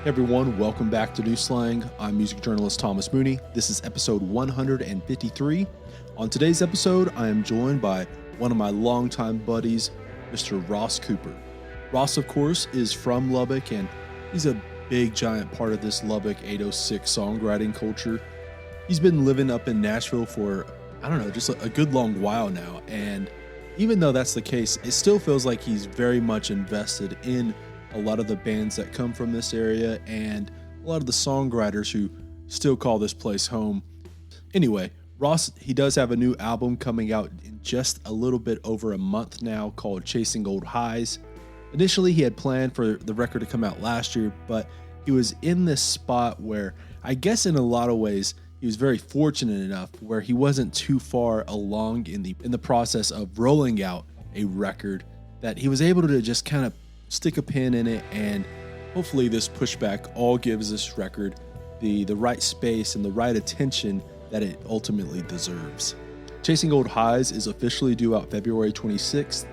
Hey everyone, welcome back to New Slang. I'm music journalist Thomas Mooney. This is episode 153. On today's episode, I am joined by one of my longtime buddies, Mr. Ross Cooper. Ross, of course, is from Lubbock, and he's a big, giant part of this Lubbock 806 songwriting culture. He's been living up in Nashville for, just a good long while now, and even though that's the case, it still feels like he's very much invested in a lot of the bands that come from this area and a lot of the songwriters who still call this place home. Anyway, Ross, he does have a new album coming out in just a little bit over a month now called Chasing Old Highs. Initially, he had planned for the record to come out last year, but he was in this spot where I guess in a lot of ways he was very fortunate enough where he wasn't too far along in the process of rolling out a record that he was able to just kind of stick a pin in it, and hopefully this pushback all gives this record the right space and the right attention that it ultimately deserves. Chasing Old Highs is officially due out February 26th,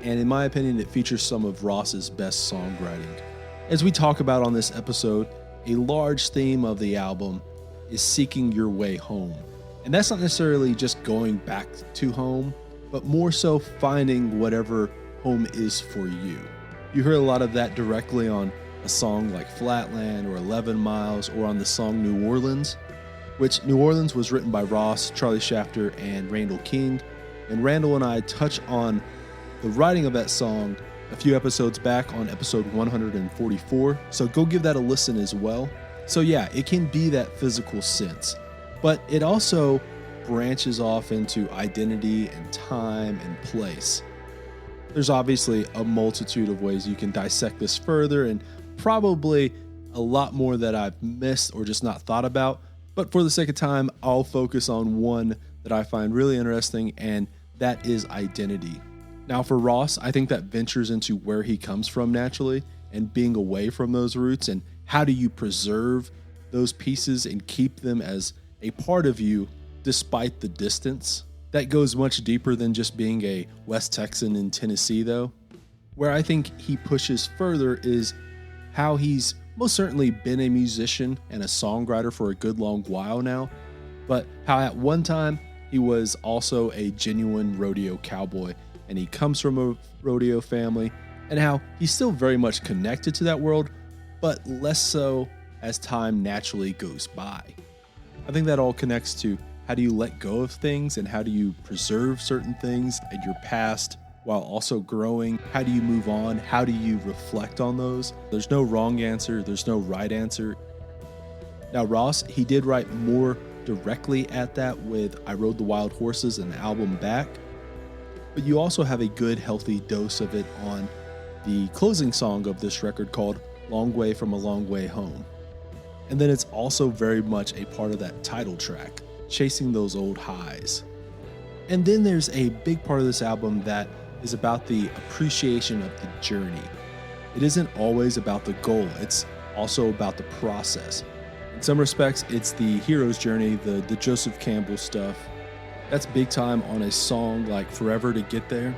and in my opinion, it features some of Ross's best songwriting. As we talk about on this episode, a large theme of the album is seeking your way home. And that's not necessarily just going back to home, but more so finding whatever home is for you. You hear a lot of that directly on a song like Flatland or 11 Miles or on the song New Orleans, which New Orleans was written by Ross, Charlie Shafter, and Randall King. And Randall and I touch on the writing of that song a few episodes back on episode 144, so go give that a listen as well. So yeah, it can be that physical sense, but it also branches off into identity and time and place. There's obviously a multitude of ways you can dissect this further, and probably a lot more that I've missed or just not thought about. But for the sake of time, I'll focus on one that I find really interesting, and that is identity. Now for Ross, I think that ventures into where he comes from naturally and being away from those roots, and how do you preserve those pieces and keep them as a part of you despite the distance. That goes much deeper than just being a West Texan in Tennessee, though. Where I think he pushes further is how he's most certainly been a musician and a songwriter for a good long while now, but how at one time he was also a genuine rodeo cowboy, and he comes from a rodeo family, and how he's still very much connected to that world, but less so as time naturally goes by. I think that all connects to how do you let go of things and how do you preserve certain things in your past while also growing? How do you move on? How do you reflect on those? There's no wrong answer. There's no right answer. Now, Ross, he did write more directly at that with I Rode the Wild Horses and the album Back, but you also have a good, healthy dose of it on the closing song of this record called Long Way from a Long Way Home. And then it's also very much a part of that title track, Chasing Those Old Highs. And then there's a big part of this album that is about the appreciation of the journey. It isn't always about the goal, it's also about the process. In some respects, it's the hero's journey, the Joseph Campbell stuff. That's big time on a song like Forever to Get There.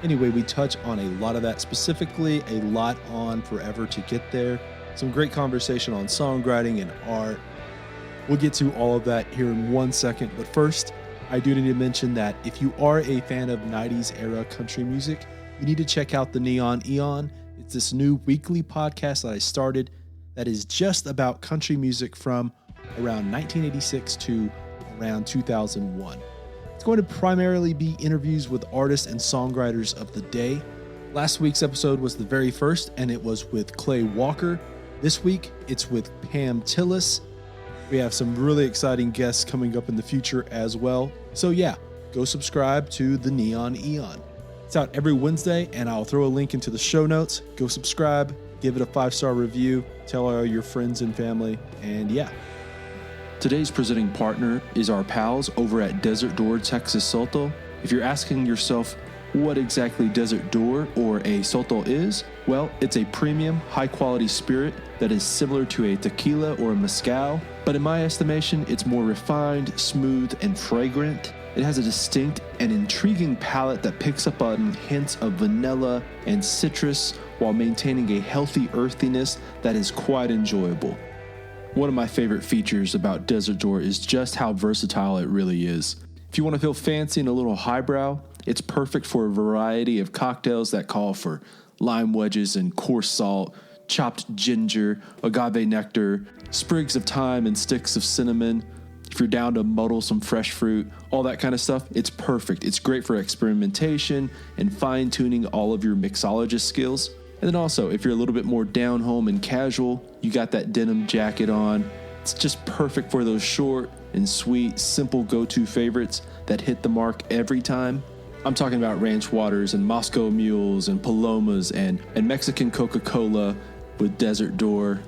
Anyway, we touch on a lot of that, specifically a lot on Forever to Get There. Some great conversation on songwriting and art. We'll get to all of that here in 1 second, but first, I do need to mention that if you are a fan of 90s era country music, you need to check out the Neon Eon. It's this new weekly podcast that I started that is just about country music from around 1986 to around 2001. It's going to primarily be interviews with artists and songwriters of the day. Last week's episode was the very first, and it was with Clay Walker. This week, it's with Pam Tillis. We have some really exciting guests coming up in the future as well. So yeah, go subscribe to the Neon Eon. It's out every Wednesday, and I'll throw a link into the show notes. Go subscribe, give it a 5-star review, tell all your friends and family, and yeah. Today's presenting partner is our pals over at Desert Door Texas Soto. If you're asking yourself what exactly Desert Door or a Soto is, well, it's a premium, high-quality spirit that is similar to a tequila or a mezcal, but in my estimation, it's more refined, smooth, and fragrant. It has a distinct and intriguing palate that picks up on hints of vanilla and citrus while maintaining a healthy earthiness that is quite enjoyable. One of my favorite features about Desert Door is just how versatile it really is. If you want to feel fancy and a little highbrow, it's perfect for a variety of cocktails that call for lime wedges and coarse salt, chopped ginger, agave nectar, sprigs of thyme and sticks of cinnamon. If you're down to muddle some fresh fruit, all that kind of stuff, it's perfect. It's great for experimentation and fine-tuning all of your mixologist skills. And then also, if you're a little bit more down home and casual, you got that denim jacket on. It's just perfect for those short and sweet, simple go-to favorites that hit the mark every time. I'm talking about ranch waters and Moscow mules and palomas and Mexican Coca-Cola with Desert Door.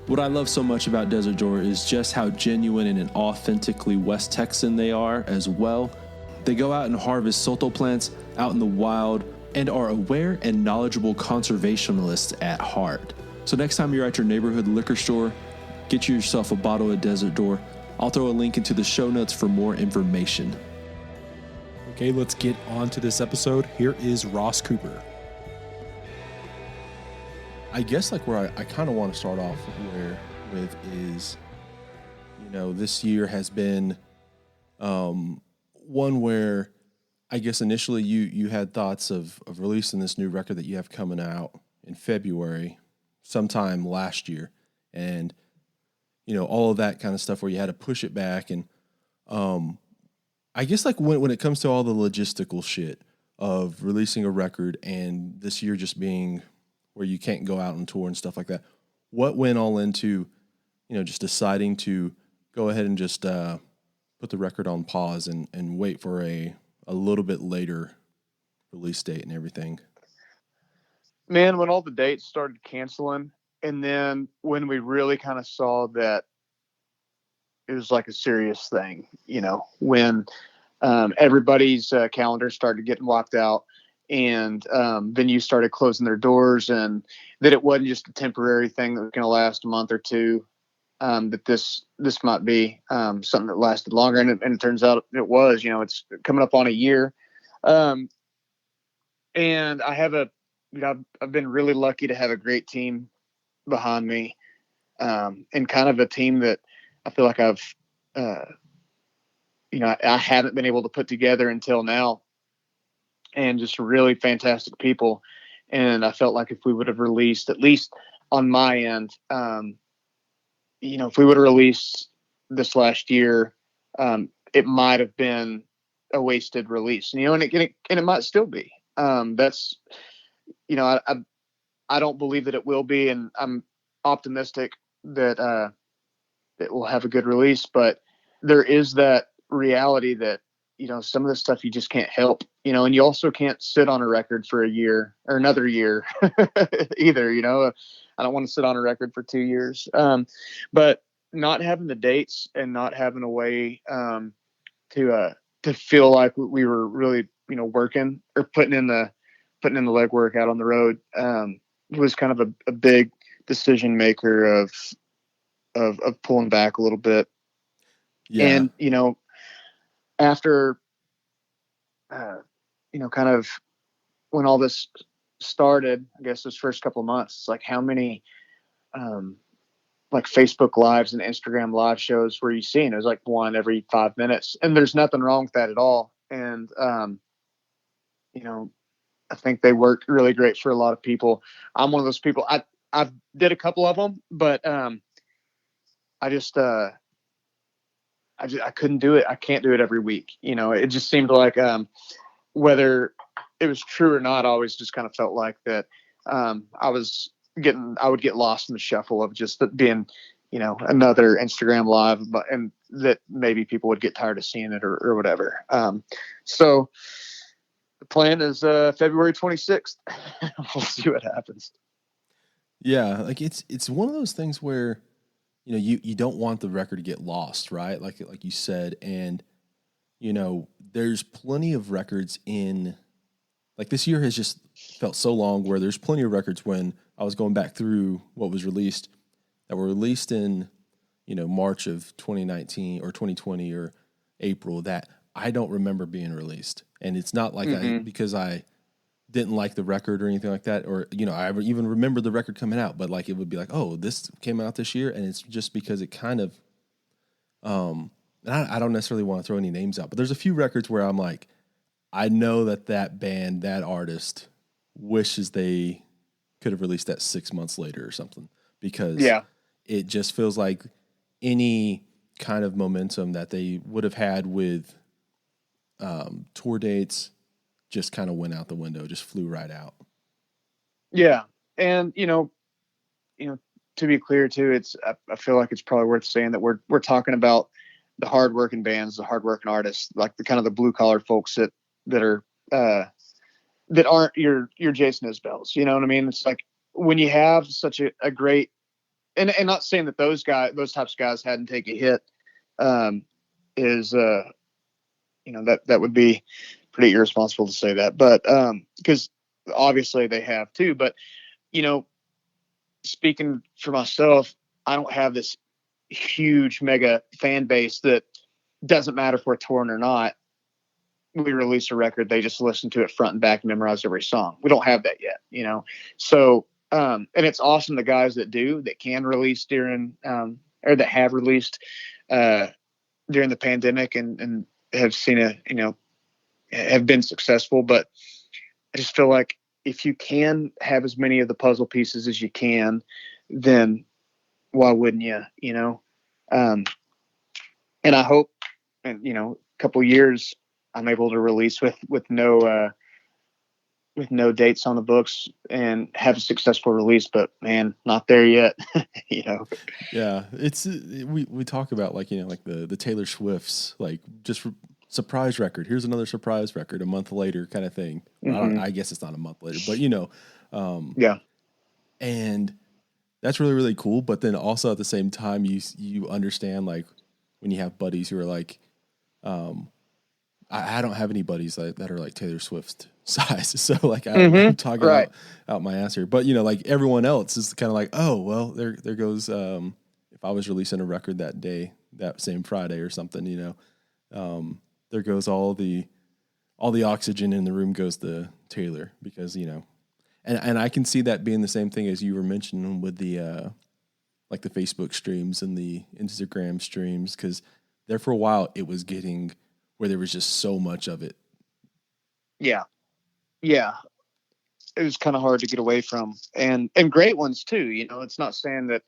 What I love so much about Desert Door is just how genuine and authentically West Texan they are as well. They go out and harvest soto plants out in the wild and are aware and knowledgeable conservationists at heart. So next time you're at your neighborhood liquor store, get yourself a bottle of Desert Door. I'll throw a link into the show notes for more information. Okay, let's get on to this episode. Here is Ross Cooper. I guess like where I kind of want to start off with is, this year has been one where I guess initially you had thoughts of releasing this new record that you have coming out in February, sometime last year. And, all of that kind of stuff where you had to push it back. And I guess like when it comes to all the logistical shit of releasing a record and this year just being where you can't go out on tour and stuff like that, what went all into, just deciding to go ahead and just put the record on pause and wait for a little bit later release date and everything? Man, when all the dates started canceling, and then when we really kind of saw that it was like a serious thing, when everybody's calendar started getting locked out, and venues started closing their doors, and that it wasn't just a temporary thing that was going to last a month or two, that this might be something that lasted longer. And it turns out it was, it's coming up on a year. And I have I've been really lucky to have a great team behind me, and kind of a team that I feel like I haven't been able to put together until now. And just really fantastic people. And I felt like if we would have released, at least on my end, if we would have released this last year, it might have been a wasted release, and it might still be. That's, I don't believe that it will be, and I'm optimistic that it will have a good release, but there is that reality that, some of the stuff you just can't help, and you also can't sit on a record for a year or another year either. I don't want to sit on a record for 2 years. But not having the dates and not having a way to feel like we were really, working or putting in the legwork out on the road was kind of a big decision maker of pulling back a little bit. Yeah. And, after, kind of when all this started, I guess those first couple of months, it's like how many, like Facebook lives and Instagram live shows were you seeing? It was like one every 5 minutes, and there's nothing wrong with that at all. And, I think they work really great for a lot of people. I'm one of those people. I did a couple of them, but, I couldn't do it. I can't do it every week. It just seemed like, whether it was true or not, I always just kind of felt like that. I would get lost in the shuffle of just being, another Instagram live, and that maybe people would get tired of seeing it or whatever. So the plan is, February 26th. We'll see what happens. Yeah. Like it's one of those things where, you don't want the record to get lost, right? Like you said, and there's plenty of records in, like, this year has just felt so long where there's plenty of records when I was going back through what was released that were released in, March of 2019 or 2020 or April that I don't remember being released. And it's not like because I didn't like the record or anything like that, or, I even remember the record coming out, but like, it would be like, oh, this came out this year. And it's just because it kind of, and I don't necessarily want to throw any names out, but there's a few records where I'm like, I know that band, that artist wishes they could have released that 6 months later or something, because it just feels like any kind of momentum that they would have had with tour dates just kind of went out the window, just flew right out. Yeah. And, to be clear too, I feel like it's probably worth saying that we're talking about the hardworking bands, the hardworking artists, like the kind of the blue collar folks that are, that aren't your Jason Isbells. You know what I mean? It's like when you have such a great, and not saying that those types of guys hadn't taken a hit, that would be pretty irresponsible to say that, but because obviously they have too. But speaking for myself, I don't have this huge mega fan base that doesn't matter if we're touring or not. We release a record, they just listen to it front and back and memorize every song. We don't have that yet, So and it's awesome the guys that can release during or that have released during the pandemic and have seen have been successful. But I just feel like if you can have as many of the puzzle pieces as you can, then why wouldn't you? And I hope, and a couple years, I'm able to release with no dates on the books and have a successful release. But man, not there yet. Yeah, it's we talk about like the Taylor Swift's like just surprise record. Here's another surprise record a month later kind of thing. I guess it's not a month later, but yeah. And that's really, really cool. But then also at the same time, you understand like when you have buddies who are like, I don't have any buddies that are like Taylor Swift size. So like I'm talking out my ass here, but like everyone else is kind of like, oh, well, there goes, if I was releasing a record that day, that same Friday or something, there goes all the oxygen in the room goes to Taylor because, and I can see that being the same thing as you were mentioning with the, like the Facebook streams and the Instagram streams. 'Cause there for a while it was getting where there was just so much of it. Yeah. Yeah. It was kind of hard to get away from, and great ones too. It's not saying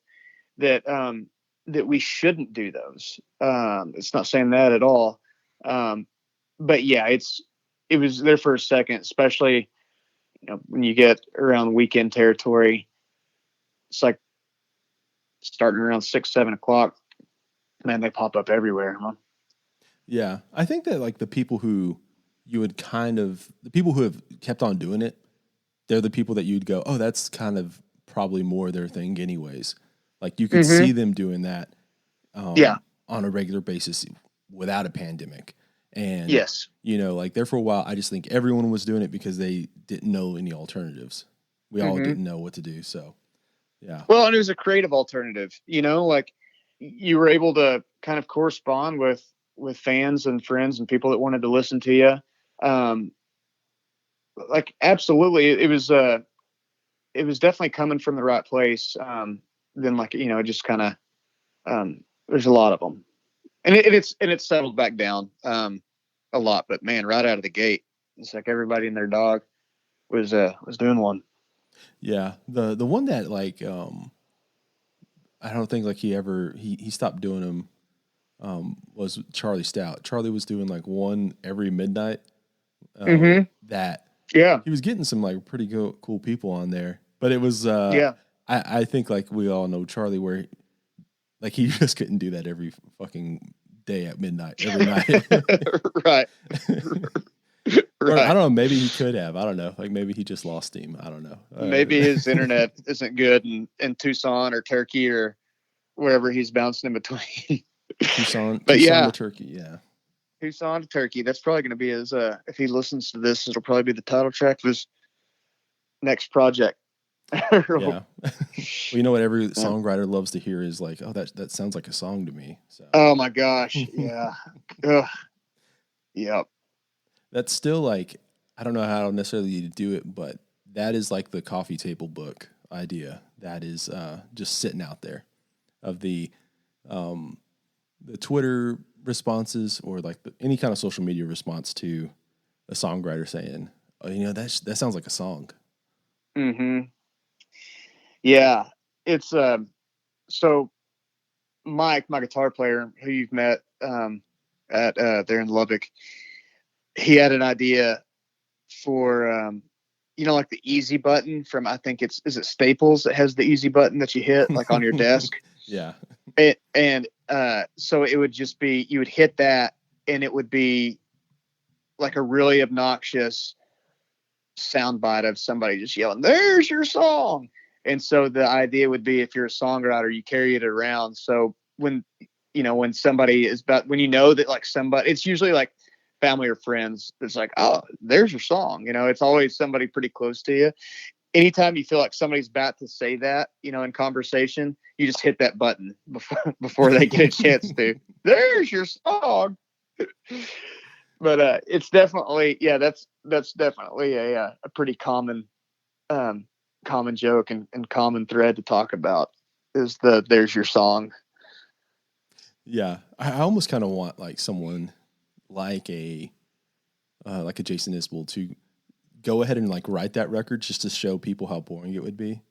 that we shouldn't do those. It's not saying that at all. But yeah, it was there for a second, especially, when you get around weekend territory, it's like starting around 6-7 o'clock, man, they pop up everywhere, huh? Yeah. I think that like the people who have kept on doing it, they're the people that you'd go, oh, that's kind of probably more their thing anyways. Like you could see them doing that on a regular basis without a pandemic. And, yes, like there for a while, I just think everyone was doing it because they didn't know any alternatives. We all didn't know what to do. So, yeah. Well, and it was a creative alternative, like you were able to kind of correspond with fans and friends and people that wanted to listen to you. Like absolutely. It was definitely coming from the right place. Then like, just kind of, there's a lot of them. And it's settled back down a lot, but man, right out of the gate, it's like everybody and their dog was doing one. Yeah, the one that like I don't think like he stopped doing them was Charlie Stout. Charlie was doing like one every midnight. That he was getting some like pretty cool people on there, but it was I think like we all know Charlie where like he just couldn't do that every fucking day at midnight every night. Right. Or, I don't know. Maybe he could have. I don't know. Like maybe he just lost steam. I don't know. Maybe his internet isn't good in Tucson or Turkey or wherever he's bouncing in between. Tucson to Turkey. Yeah. Tucson to Turkey. That's probably going to be if he listens to this, it'll probably be the title track of his next project. Yeah. Well, you know what every songwriter loves to hear is like, oh, that sounds like a song to me. So. Oh my gosh. Yeah. Ugh. Yep. That's still like, I don't know how necessarily to do it, but that is like the coffee table book idea. That is just sitting out there of the Twitter responses or like any kind of social media response to a songwriter saying, oh, you know, that sounds like a song. Mm-hmm. Yeah. It's, so Mike, my guitar player who you've met, at, there in Lubbock, he had an idea for, you know, like the easy button from, I think is it Staples that has the easy button that you hit like on your desk? Yeah. So it would just be, you would hit that and it would be like a really obnoxious soundbite of somebody just yelling, "There's your song." And so the idea would be, if you're a songwriter, you carry it around. So when, you know, when somebody is when you know that like somebody, it's usually like family or friends. It's like, oh, there's your song. You know, it's always somebody pretty close to you. Anytime you feel like somebody's about to say that, you know, in conversation, you just hit that button before they get a chance to. There's your song. But it's definitely, yeah, that's definitely a pretty common joke and common thread to talk about is there's your song. Yeah, I almost kind of want like someone like a Jason Isbell to go ahead and like write that record just to show people how boring it would be.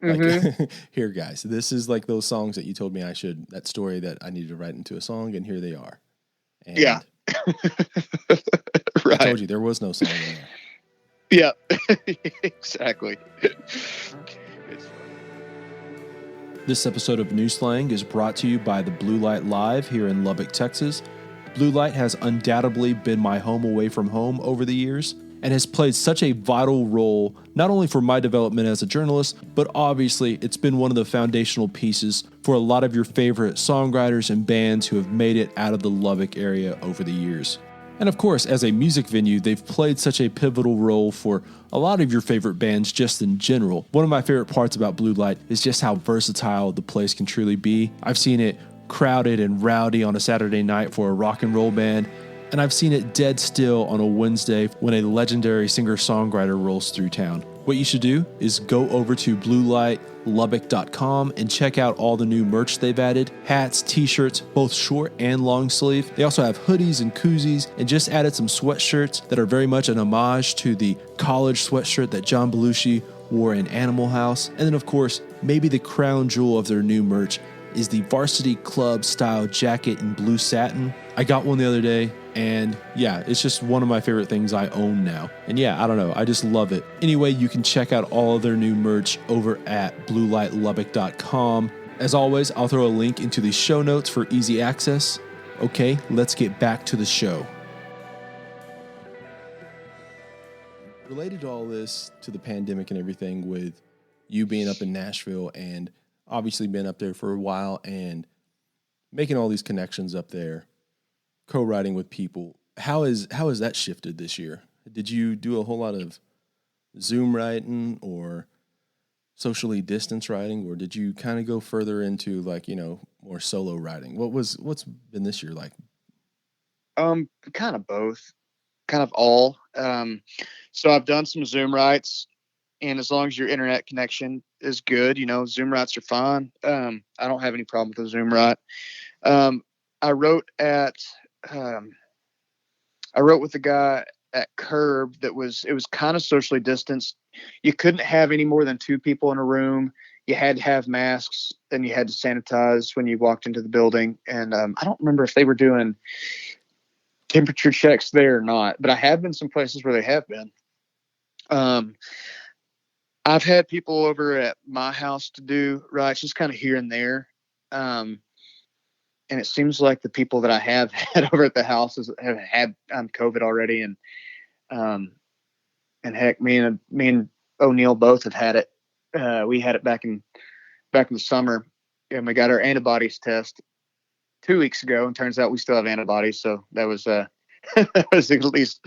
Mm-hmm. Like, here, guys, this is like those songs that you told me that story that I needed to write into a song, and here they are. And yeah. Right. I told you there was no song in there. Yeah, exactly. This episode of New Slang is brought to you by the Blue Light Live here in Lubbock, Texas. Blue Light has undoubtedly been my home away from home over the years and has played such a vital role not only for my development as a journalist, but obviously it's been one of the foundational pieces for a lot of your favorite songwriters and bands who have made it out of the Lubbock area over the years. And of course, as a music venue, they've played such a pivotal role for a lot of your favorite bands just in general. One of my favorite parts about Blue Light is just how versatile the place can truly be. I've seen it crowded and rowdy on a Saturday night for a rock and roll band, and I've seen it dead still on a Wednesday when a legendary singer-songwriter rolls through town. What you should do is go over to bluelightlubbock.com and check out all the new merch they've added. Hats, t-shirts, both short and long sleeve. They also have hoodies and koozies and just added some sweatshirts that are very much an homage to the college sweatshirt that John Belushi wore in Animal House. And then of course, maybe the crown jewel of their new merch is the Varsity Club style jacket in blue satin. I got one the other day, and yeah, it's just one of my favorite things I own now. And yeah, I don't know, I just love it. Anyway, you can check out all of their new merch over at bluelightlubbock.com. As always, I'll throw a link into the show notes for easy access. Okay, let's get back to the show. Related to all this, to the pandemic and everything, with you being up in Nashville and obviously been up there for a while and making all these connections up there, co-writing with people, how has that shifted this year? Did you do a whole lot of Zoom writing or socially distanced writing, or did you kind of go further into like, you know, more solo writing? What's been this year like? Kind of both, kind of all. So I've done some Zoom writes, and as long as your internet connection is good, you know, Zoom writes are fine. I don't have any problem with a Zoom write. I wrote with a guy at Curb it was kind of socially distanced. You couldn't have any more than two people in a room. You had to have masks, and you had to sanitize when you walked into the building. And I don't remember if they were doing temperature checks there or not, but I have been some places where they have been. I've had people over at my house to do writes, just kind of here and there. And it seems like the people that I have had over at the house have had COVID already. And heck, me and O'Neill both have had it. We had it back in the summer, and we got our antibodies test 2 weeks ago, and turns out we still have antibodies. So that was, that was at least,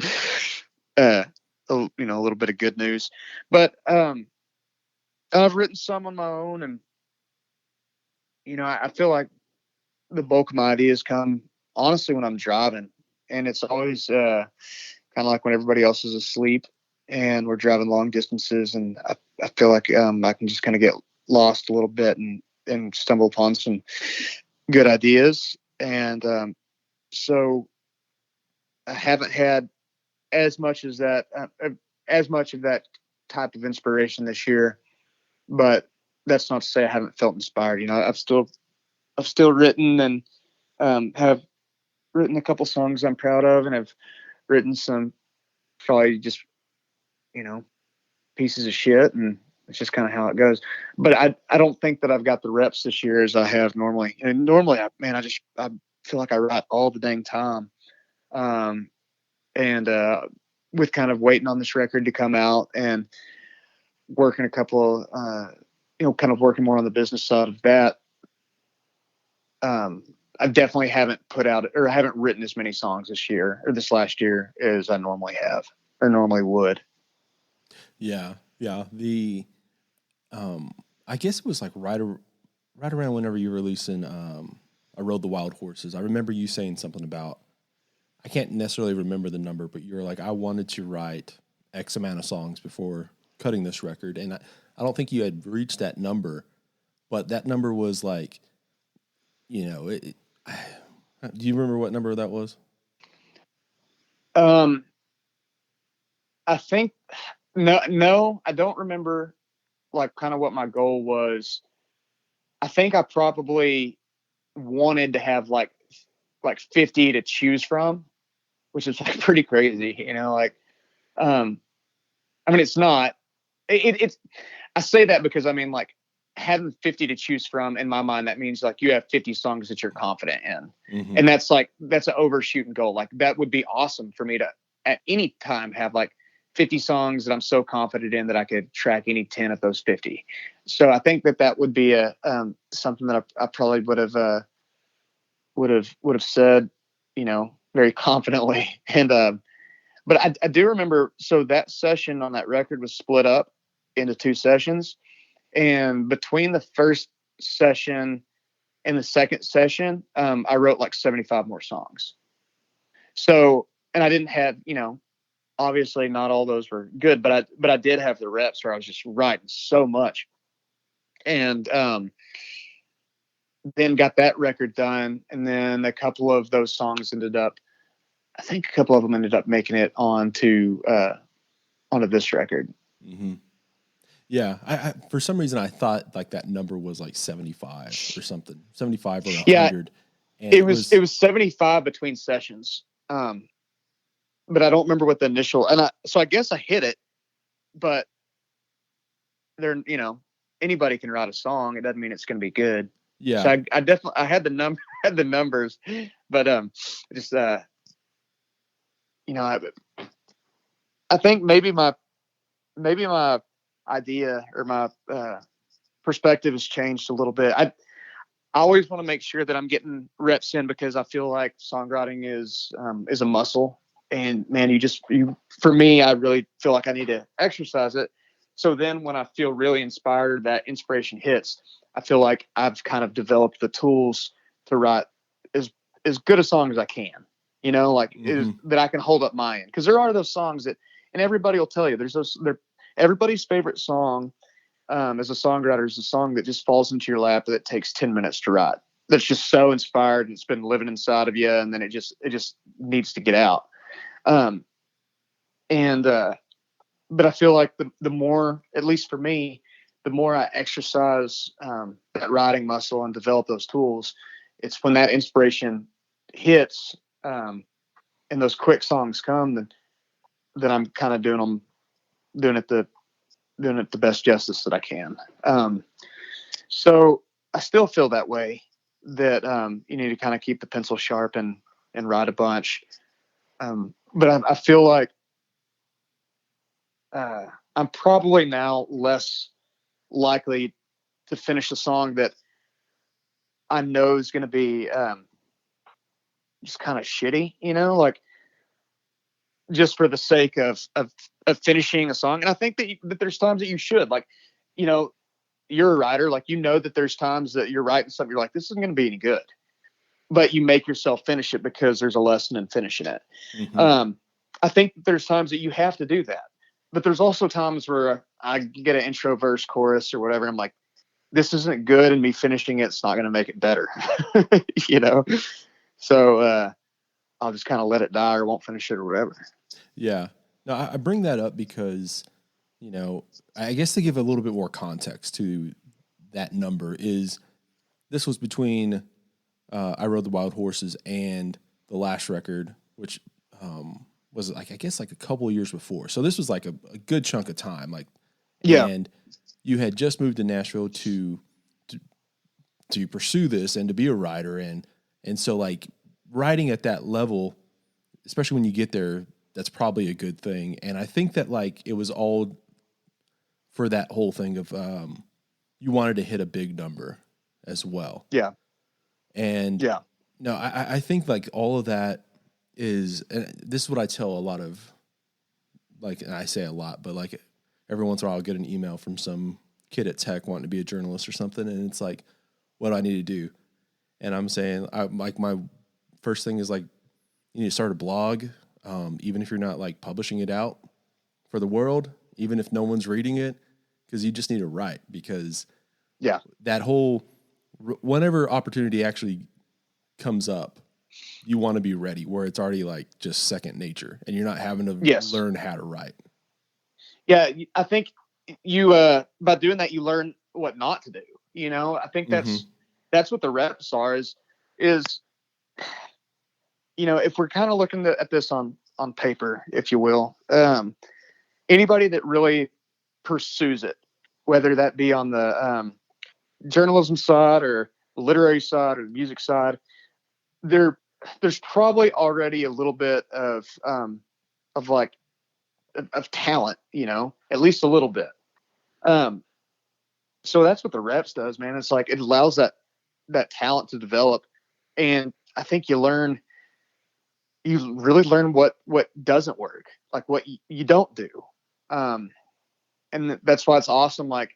a little bit of good news. But, I've written some on my own, and I feel like the bulk of my ideas come honestly when I'm driving, and it's always kind of like when everybody else is asleep and we're driving long distances, and I feel like I can just kind of get lost a little bit and stumble upon some good ideas. And so I haven't had as much as that, as much of that type of inspiration this year, but that's not to say I haven't felt inspired. I've still written and have written a couple songs I'm proud of, and have written some probably just, pieces of shit, and it's just kind of how it goes. But I don't think that I've got the reps this year as I have normally. And normally, I feel like I write all the dang time. And with kind of waiting on this record to come out and working a couple of, kind of working more on the business side of that, I definitely haven't put out, or I haven't written as many songs this year or this last year as I normally have or normally would. Yeah. The, I guess it was like right around whenever you were releasing, I Rode the Wild Horses. I remember you saying something about, I can't necessarily remember the number, but you were like, I wanted to write X amount of songs before cutting this record. And I don't think you had reached that number, but that number was like, do you remember what number that was? I think, no, I don't remember like kind of what my goal was. I think I probably wanted to have like 50 to choose from, which is like pretty crazy, I mean, it's not, it's, I say that because I mean, like, having 50 to choose from, in my mind, that means like you have 50 songs that you're confident in. Mm-hmm. And that's an overshooting goal. Like, that would be awesome for me to at any time have like 50 songs that I'm so confident in that I could track any 10 of those 50. So I think that would be something that I probably would have said, very confidently. And, but I do remember, so that session on that record was split up into 2 sessions. And between the first session and the second session, I wrote like 75 more songs. So, and I didn't have, obviously not all those were good, but I did have the reps where I was just writing so much. And then got that record done. And then a couple of those songs ended up making it onto this record. Mm-hmm. Yeah, I for some reason I thought like that number was like 75 or something, 75 or 100. Yeah, and it was 75 between sessions, but I don't remember what the initial. So I guess I hit it, but there, anybody can write a song. It doesn't mean it's going to be good. Yeah. So I definitely had the numbers, but just I think maybe my idea or my perspective has changed a little bit. I always want to make sure that I'm getting reps in, because I feel like songwriting is a muscle, and man, for me, I really feel like I need to exercise it. So then when I feel really inspired, that inspiration hits, I feel like I've kind of developed the tools to write as good a song as I can, mm-hmm. That I can hold up my end. Because there are those songs that, and everybody will tell you, everybody's favorite song as a songwriter is a song that just falls into your lap that takes 10 minutes to write. That's just so inspired, and it's been living inside of you, and then it just needs to get out. But I feel like the more, at least for me, the more I exercise that writing muscle and develop those tools, it's when that inspiration hits and those quick songs come, that I'm kind of doing it the best justice that I can. So I still feel that way, that you need to kind of keep the pencil sharp and write a bunch. But I feel like I'm probably now less likely to finish a song that I know is going to be just kind of shitty, like just for the sake of finishing a song. And I think that there's times that you should, like, you're a writer, like, you know that there's times that you're writing something, you're like, this isn't going to be any good, but you make yourself finish it because there's a lesson in finishing it. I think there's times that you have to do that, but there's also times where I get an intro, verse, chorus, or whatever. I'm like, this isn't good, and me finishing it's not going to make it better, you know? So I'll just kind of let it die or won't finish it or whatever. Yeah. No, I bring that up because, you know, I guess to give a little bit more context to that number is this was between I Rode the Wild Horses and the last record, which was like, I guess like a couple of years before. So this was like a good chunk of time. Like, Yeah. And you had just moved to Nashville to pursue this and to be a writer. And so like writing at that level, especially when you get there, that's probably a good thing. And I think that like it was all for that whole thing of you wanted to hit a big number as well. Yeah. And yeah, no, I think like all of that is, and this is what I tell a lot of, like, and I say a lot, but like every once in a while I'll get an email from some kid at tech wanting to be a journalist or something. And it's like, what do I need to do? And I'm saying, like, my first thing is like, you need to start a blog. Even if you're not like publishing it out for the world, even if no one's reading it, because you just need to write, because that whole, whenever opportunity actually comes up, you want to be ready where it's already like just second nature and you're not having to learn how to write. Yeah. I think you, by doing that, you learn what not to do. You know, I think that's what the reps are is, you know, if we're kind of looking at this on paper, if you will, anybody that really pursues it, whether that be on the journalism side or the literary side or the music side, there's probably already a little bit of talent, you know, at least a little bit. So that's what the reps does, man. It's like, it allows that talent to develop. And I think you really learn what doesn't work, like what you don't do. And that's why it's awesome. Like,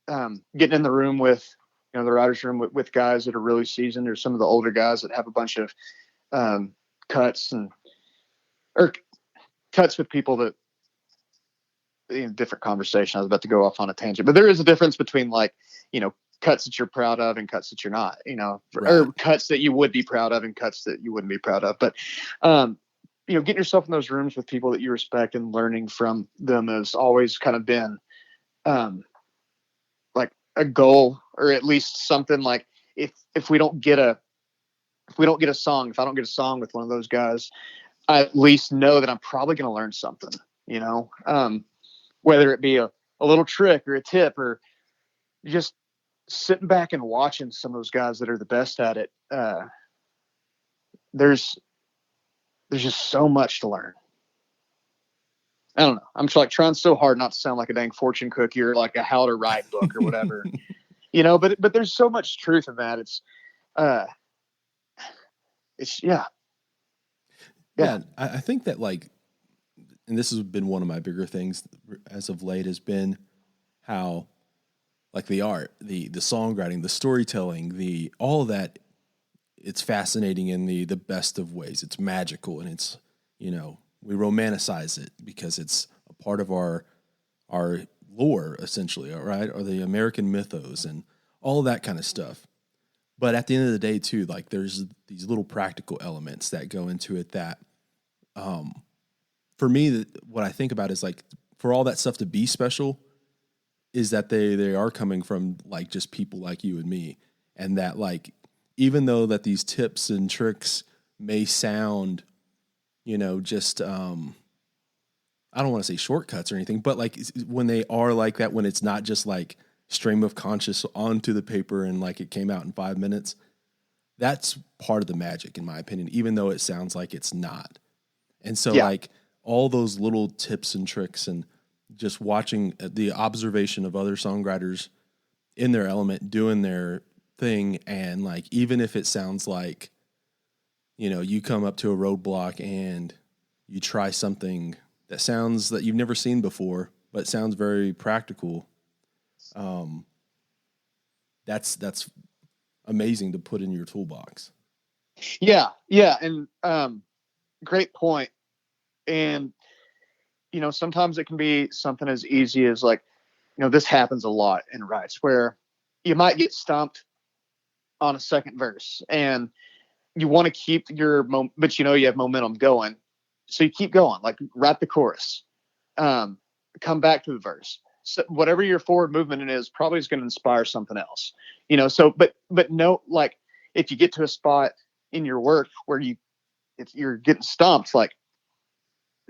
getting in the room with, you know, the writer's room with guys that are really seasoned, or some of the older guys that have a bunch of cuts with people that, in different conversation. I was about to go off on a tangent, but there is a difference between, like, you know, cuts that you're proud of and cuts that you're not, you know, or cuts that you would be proud of and cuts that you wouldn't be proud of. But, you know, getting yourself in those rooms with people that you respect and learning from them has always kind of been, like a goal, or at least something. Like, if we don't get a song, if I don't get a song with one of those guys, I at least know that I'm probably going to learn something, you know, whether it be a little trick or a tip, or just sitting back and watching some of those guys that are the best at it. There's just so much to learn. I don't know. I'm just like trying so hard not to sound like a dang fortune cookie or like a how to write book or whatever, you know, but there's so much truth in that. Yeah. I think that, like, and this has been one of my bigger things as of late, has been how, like, the art, the songwriting, the storytelling, all of that, it's fascinating in the best of ways. It's magical, and it's, you know, we romanticize it because it's a part of our lore, essentially, right? Or the American mythos and all of that kind of stuff. But at the end of the day, too, like, there's these little practical elements that go into it that, for me, what I think about is, like, for all that stuff to be special, is that they are coming from, like, just people like you and me. And that, like, even though that these tips and tricks may sound, you know, just, I don't want to say shortcuts or anything, but, like, when they are like that, when it's not just like stream of conscious onto the paper and, like, it came out in 5 minutes, that's part of the magic, in my opinion, even though it sounds like it's not. And so, like, all those little tips and tricks, and just watching the observation of other songwriters in their element, doing their thing. And, like, even if it sounds like, you know, you come up to a roadblock and you try something that sounds that you've never seen before, but sounds very practical, That's amazing to put in your toolbox. Yeah. And great point. And, sometimes it can be something as easy as like, this happens a lot in writes where you might get stumped on a second verse and you want to keep but you have momentum going. So you keep going, like write the chorus, come back to the verse. So whatever your forward movement is probably is going to inspire something else, so, but no, like if you get to a spot in your work where if you're getting stumped, like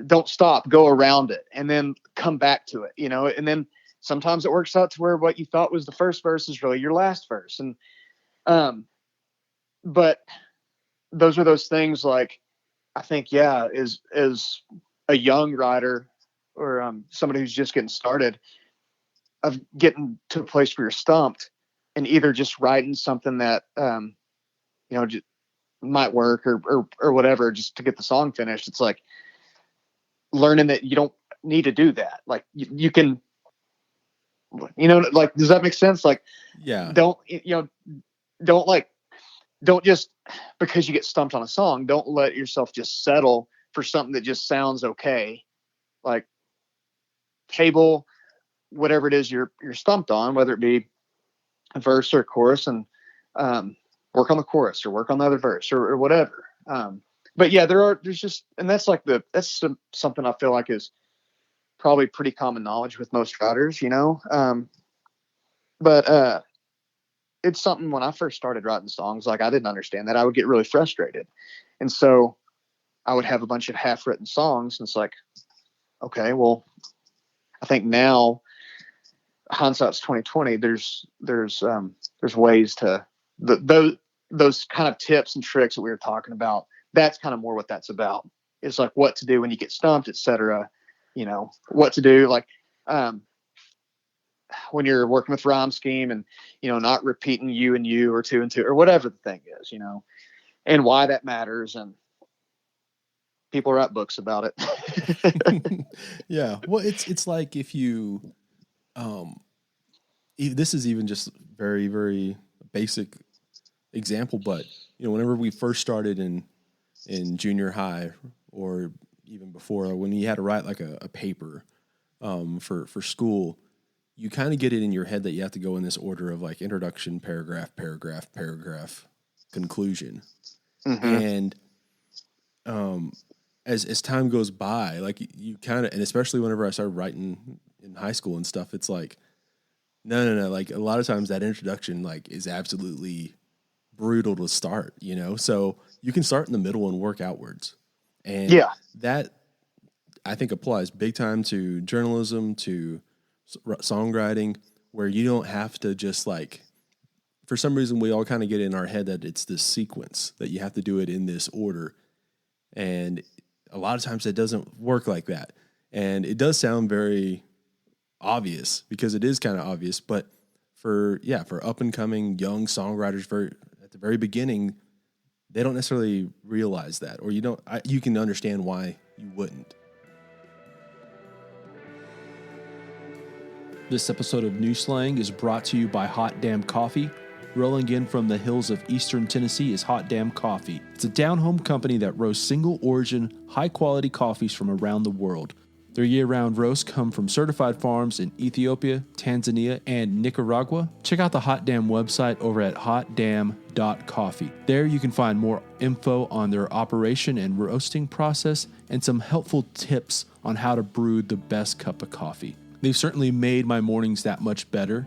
don't stop, go around it and then come back to it, and then sometimes it works out to where what you thought was the first verse is really your last verse. And, but those are those things like, I think, is a young writer or somebody who's just getting started, of getting to a place where you're stumped and either just writing something that, just might work or whatever, just to get the song finished. It's like learning that you don't need to do that. Like you can, like, does that make sense? Like, yeah, don't just because you get stumped on a song, don't let yourself just settle for something that just sounds okay. Like table whatever it is you're stumped on, whether it be a verse or a chorus, and work on the chorus or work on the other verse or whatever. But yeah, there's just, and that's something I feel like is probably pretty common knowledge with most writers, but it's something when I first started writing songs, like I didn't understand that. I would get really frustrated. And so I would have a bunch of half written songs. And it's like, okay, well, I think now hindsight's 2020. There's ways to those kind of tips and tricks that we were talking about. That's kind of more what that's about. It's like what to do when you get stumped, etc. What to do, like, when you're working with rhyme scheme and, not repeating you and you or two and two or whatever the thing is, and why that matters. And people write books about it. Yeah. Well, it's like if you, this is even just very, very basic example, but whenever we first started in junior high or even before, when you had to write like a paper, for school, you kind of get it in your head that you have to go in this order of like introduction, paragraph, conclusion. Mm-hmm. And as time goes by, like you kind of, and especially whenever I started writing in high school and stuff, it's like, no. Like a lot of times that introduction like is absolutely brutal to start, so you can start in the middle and work outwards. And that I think applies big time to journalism, to songwriting, where you don't have to just like, for some reason we all kind of get in our head that it's this sequence that you have to do it in this order. And a lot of times it doesn't work like that. And it does sound very obvious because it is kind of obvious, but for up and coming young songwriters at the very beginning, they don't necessarily realize that, or you can understand why you wouldn't. This episode of New Slang is brought to you by Hot Damn Coffee. Rolling in from the hills of eastern Tennessee is Hot Damn Coffee. It's a down-home company that roasts single-origin, high-quality coffees from around the world. Their year-round roasts come from certified farms in Ethiopia, Tanzania, and Nicaragua. Check out the Hot Damn website over at hotdamn.coffee. There you can find more info on their operation and roasting process and some helpful tips on how to brew the best cup of coffee. They've certainly made my mornings that much better.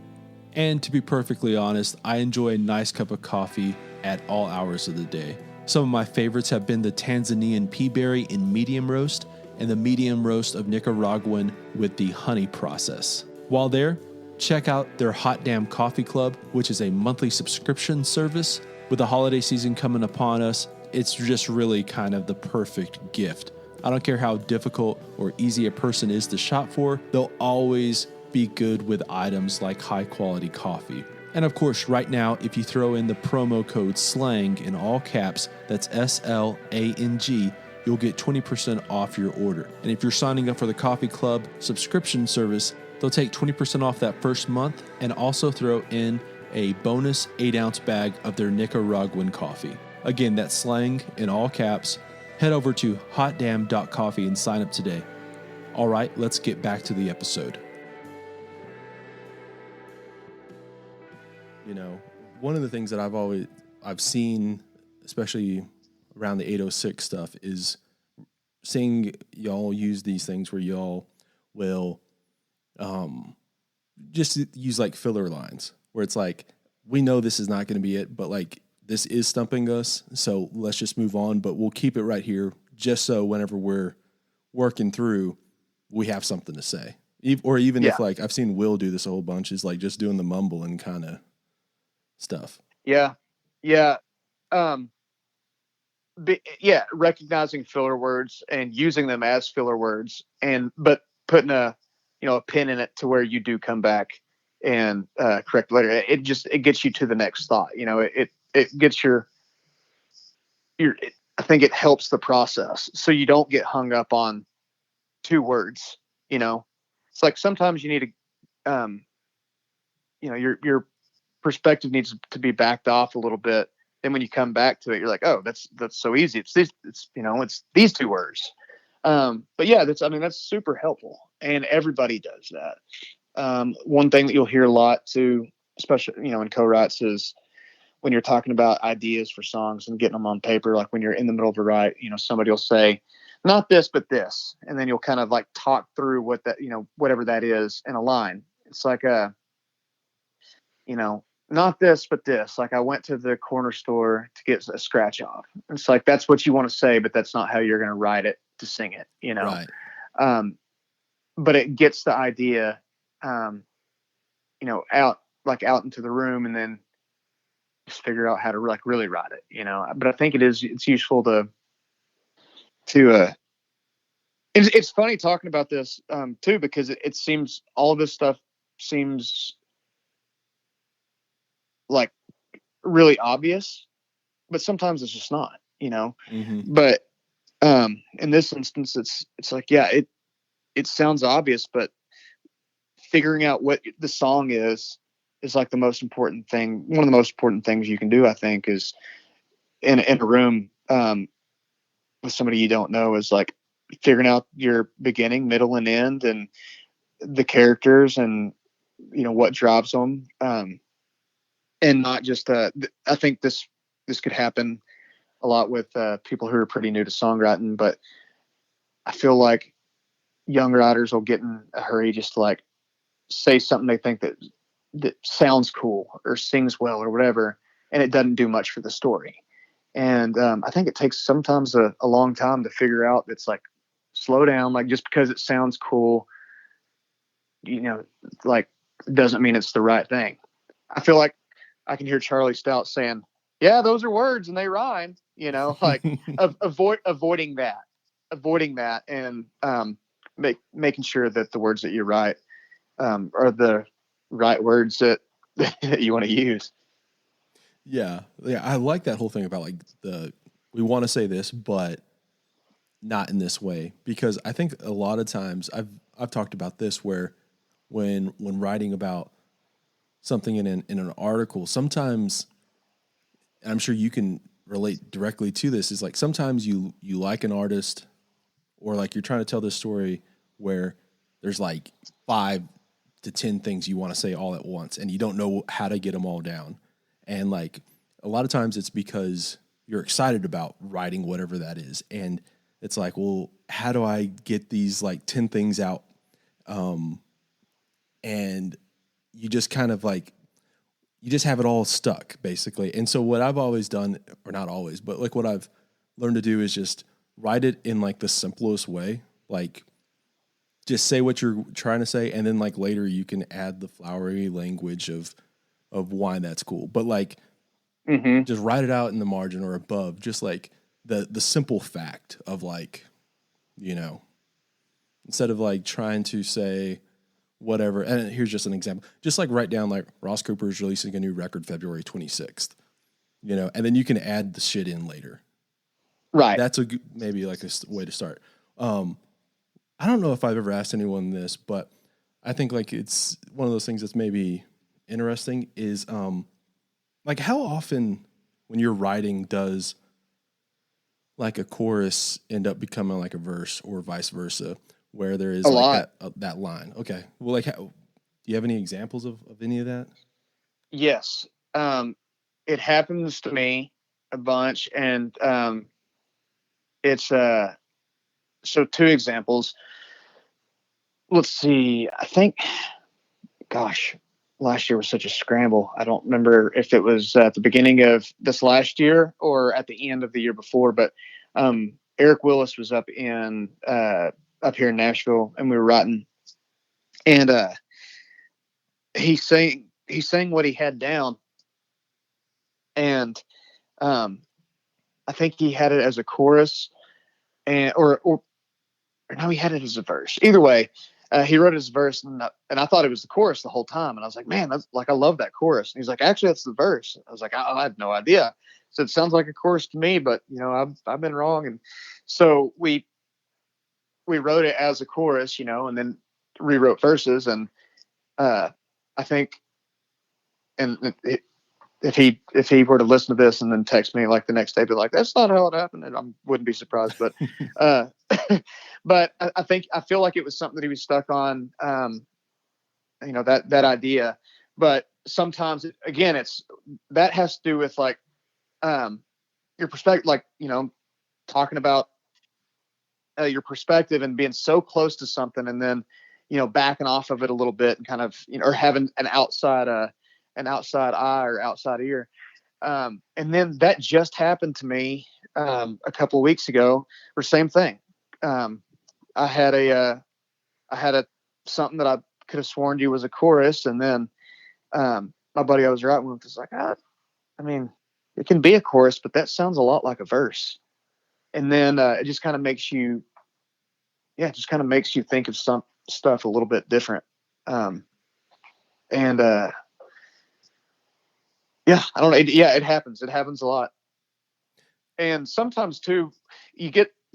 And to be perfectly honest, I enjoy a nice cup of coffee at all hours of the day. Some of my favorites have been the Tanzanian pea berry in medium roast and the medium roast of Nicaraguan with the honey process. While there, check out their Hot Damn Coffee Club, which is a monthly subscription service. With the holiday season coming upon us, it's just really kind of the perfect gift. I don't care how difficult or easy a person is to shop for, they'll always be good with items like high quality coffee. And of course, right now, if you throw in the promo code SLANG in all caps, that's SLANG, you'll get 20% off your order. And if you're signing up for the Coffee Club subscription service, They'll take 20% off that first month and also throw in a bonus 8-ounce bag of their Nicaraguan coffee. Again, that's slang in all caps. Head over to hotdamn.coffee and sign up today. All right, let's get back to the episode. You know, one of the things that I've seen, especially around the 806 stuff, is seeing y'all use these things where y'all will just use like filler lines where it's like, we know this is not going to be it, but like this is stumping us, so let's just move on, but we'll keep it right here just so whenever we're working through, we have something to say. Or even if like, I've seen Will do this a whole bunch, is like just doing the mumbling kind of stuff. Yeah. Recognizing filler words and using them as filler words, but putting a pin in it to where you do come back and correct later. It gets you to the next thought. It gets I think it helps the process so you don't get hung up on 2 words. It's like sometimes you need to, your perspective needs to be backed off a little bit. Then when you come back to it, you're like, oh, that's so easy. It's these 2 words. But yeah, that's super helpful, and everybody does that. One thing that you'll hear a lot too, especially in co-writes, is when you're talking about ideas for songs and getting them on paper. Like when you're in the middle of a write, somebody will say, not this, but this, and then you'll kind of like talk through what that, whatever that is in a line. It's like not this, but this. Like I went to the corner store to get a scratch off. It's like, that's what you want to say, but that's not how you're going to write it to sing it, Right. But it gets the idea, out into the room, and then just figure out how to like really write it, but I think it's useful to it's funny talking about this, too, because it seems all of this stuff seems like really obvious, but sometimes it's just not, Mm-hmm. but in this instance, it's like, yeah, it sounds obvious, but figuring out what the song is like the most important thing. One of the most important things you can do, I think, is in a room with somebody you don't know, is like figuring out your beginning, middle, and end, and the characters, and what drives them, and not just I think this could happen a lot with people who are pretty new to songwriting, but I feel like young writers will get in a hurry just to like say something they think that sounds cool or sings well or whatever, and it doesn't do much for the story. And I think it takes sometimes a long time to figure out that's like, slow down. Like, just because it sounds cool, like, doesn't mean it's the right thing. I feel like I can hear Charlie Stout saying, yeah, those are words and they rhyme, like avoiding that, and making sure that the words that you write are the right words that you want to use. Yeah. I like that whole thing about like we want to say this, but not in this way, because I think a lot of times I've talked about this where when writing about something in an article, sometimes, and I'm sure you can relate directly to this, is like sometimes you like an artist, or like you're trying to tell this story where there's like 5 to 10 things you want to say all at once, and you don't know how to get them all down. And like a lot of times it's because you're excited about writing whatever that is. And it's like, well, how do I get these like 10 things out? And you just kind of like, you just have it all stuck basically. And so what I've always done, or not always, but like what I've learned to do is just write it in like the simplest way. Like just say what you're trying to say. And then like later you can add the flowery language of why that's cool. But like, just write it out in the margin or above, just like the simple fact of like, instead of like trying to say whatever. And here's just an example. Just like write down like Ross Cooper is releasing a new record February 26th, and then you can add the shit in later. Right. That's maybe like a way to start. I don't know if I've ever asked anyone this, but I think like it's one of those things that's maybe interesting is like how often when you're writing does like a chorus end up becoming like a verse or vice versa, where there is A like lot. that line. Okay. Well, like, do you have any examples of any of that? Yes. It happens to me a bunch, and it's so two examples. Let's see. I think, gosh, last year was such a scramble. I don't remember if it was at the beginning of this last year or at the end of the year before, but Eric Willis was up here in Nashville, and we were writing, and he sang what he had down, and I think he had it as a chorus, and or no, he had it as a verse. Either way, he wrote his verse, and I thought it was the chorus the whole time. And I was like, man, that's like, I love that chorus. And he's like, actually, that's the verse. I was like, I had no idea. So it sounds like a chorus to me, but I've been wrong. And so we wrote it as a chorus, and then rewrote verses. And I think, and if he were to listen to this and then text me like the next day, be like, that's not how it happened, and I wouldn't be surprised. But but I feel like it was something that he was stuck on, that idea. But sometimes it's that has to do with like your perspective, like talking about your perspective and being so close to something, and then backing off of it a little bit, and kind of or having an outside eye or outside ear. And then that just happened to me a couple of weeks ago, or same thing. I had a something that I could have sworn to you was a chorus, and then my buddy I was writing with was like, I mean, it can be a chorus, but that sounds a lot like a verse. And then it just kind of makes you, think of some stuff a little bit different. Yeah, I don't know. Yeah, it happens. It happens a lot. And sometimes too,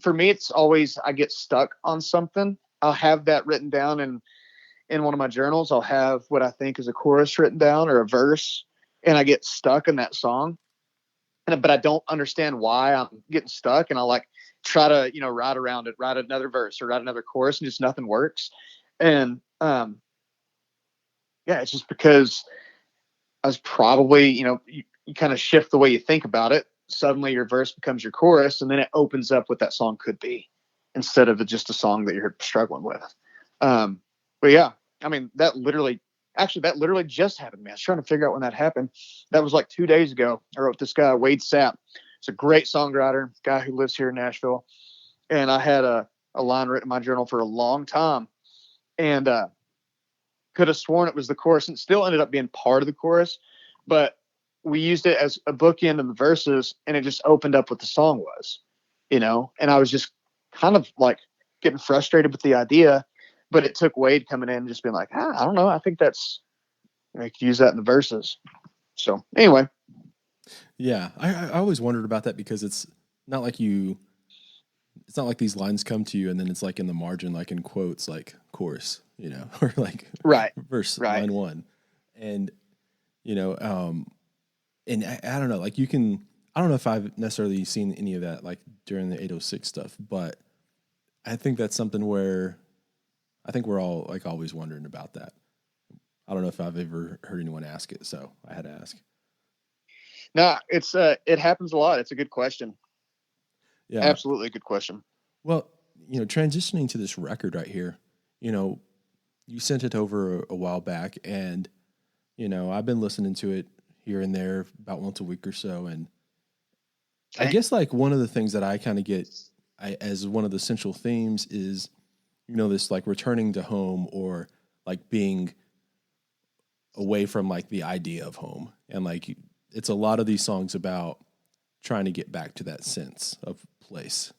for me, it's always, I get stuck on something. I'll have that written down in one of my journals. I'll have what I think is a chorus written down or a verse, and I get stuck in that song. But I don't understand why I'm getting stuck. And I like try to, write around it, write another verse or write another chorus, and just nothing works. And it's just because I was probably, you kind of shift the way you think about it. Suddenly your verse becomes your chorus, and then it opens up what that song could be instead of just a song that you're struggling with. But yeah, I mean, that literally just happened to me. I was trying to figure out when that happened. That was like 2 days ago. I wrote this guy, Wade Sapp. He's a great songwriter, guy who lives here in Nashville. And I had a line written in my journal for a long time, and could have sworn it was the chorus, and it still ended up being part of the chorus, but we used it as a bookend in the verses, and it just opened up what the song was, and I was just kind of like getting frustrated with the idea, but it took Wade coming in and just being like, I don't know. I think I could use that in the verses. So anyway. Yeah. I always wondered about that, because it's not like these lines come to you and then it's like in the margin, like in quotes, like chorus, or like Right. verse, Right. line one. And, and I don't know, like I don't know if I've necessarily seen any of that, like during the 806 stuff, but I think that's something where I think we're all like always wondering about that. I don't know if I've ever heard anyone ask it, so I had to ask. No, it happens a lot. It's a good question. Yeah. Absolutely a good question. Well, transitioning to this record right here, you sent it over a while back, and, I've been listening to it here and there about once a week or so. And I guess like one of the things that I kind of get as one of the central themes is, this like returning to home, or like being away from like the idea of home. And like, it's a lot of these songs about trying to get back to that sense of place.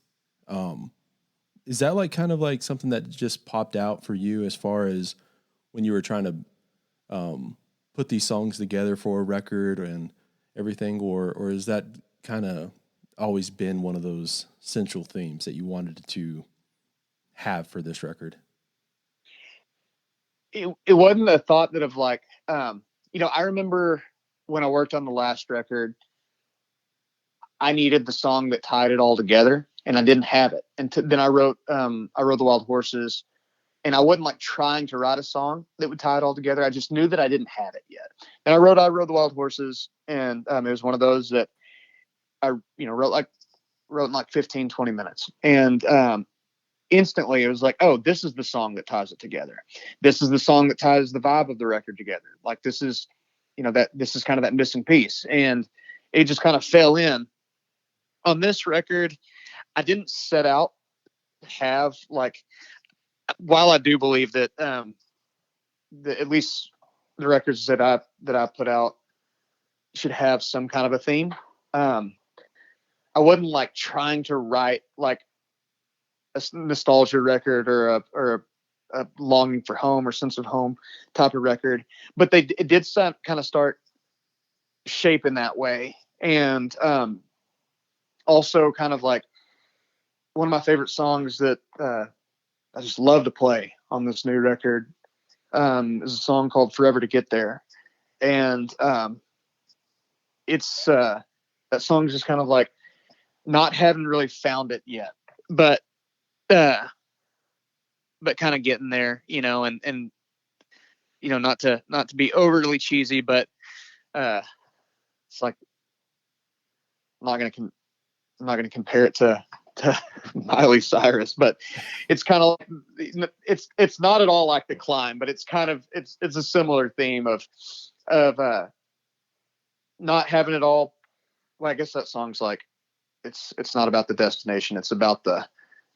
Is that like kind of like something that just popped out for you as far as when you were trying to put these songs together for a record and everything, or is that kind of always been one of those central themes that you wanted to have for this record? it wasn't a thought that of like, I remember when I worked on the last record, I needed the song that tied it all together, and I didn't have it. And then I wrote the Wild Horses, and I wasn't like trying to write a song that would tie it all together. I just knew that I didn't have it yet. And I wrote the Wild Horses, and it was one of those that I wrote in like 15, 20 minutes, and instantly it was like, oh, this is the song that ties it together. This is the song that ties the vibe of the record together. Like this is kind of that missing piece, and it just kind of fell in. On this record, I didn't set out to have like, while I do believe that at least the records that I put out should have some kind of a theme. I wasn't like trying to write like a nostalgia record or a longing for home or sense of home type of record, but it did kind of start shaping that way. And also kind of like one of my favorite songs that I just love to play on this new record is a song called Forever to Get There. And it's that song's just kind of like not having really found it yet, but kind of getting there, and not to be overly cheesy, but it's like I'm not going to compare it to Miley Cyrus, but it's kind of it's not at all like The Climb, but it's kind of it's a similar theme of not having it all. Well, I guess that song's like it's not about the destination, it's about the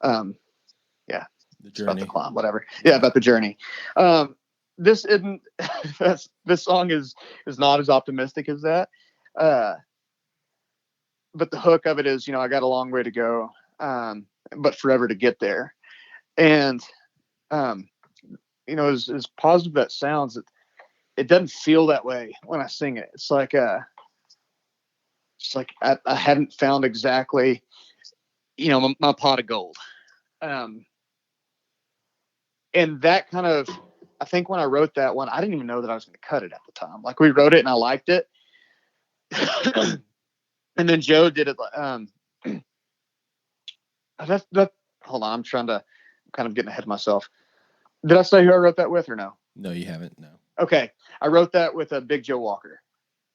journey, about the climb, whatever. Yeah, about the journey. This isn't this song is not as optimistic as that. But the hook of it is, I got a long way to go, but forever to get there. And, as positive that sounds, it doesn't feel that way when I sing it. It's like, I hadn't found exactly, my pot of gold. And that kind of, I think when I wrote that one, I didn't even know that I was going to cut it at the time. Like we wrote it and I liked it. And then Joe did it. Hold on, I'm kind of getting ahead of myself. Did I say who I wrote that with or no? No, you haven't. No. Okay, I wrote that with a Big Joe Walker,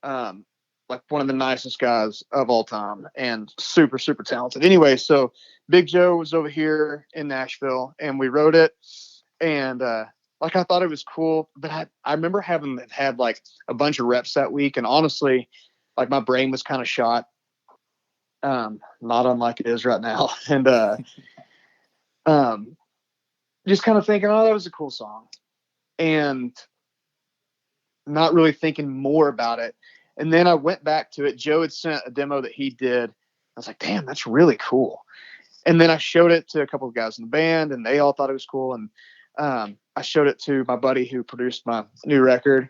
like one of the nicest guys of all time, and super super talented. Anyway, so Big Joe was over here in Nashville, and we wrote it, and like I thought it was cool, but I remember having had like a bunch of reps that week, and honestly, like my brain was kind of shot, not unlike it is right now. And just kind of thinking, oh, that was a cool song. And not really thinking more about it. And then I went back to it. Joe had sent a demo that he did. I was like, damn, that's really cool. And then I showed it to a couple of guys in the band, and they all thought it was cool. And I showed it to my buddy who produced my new record,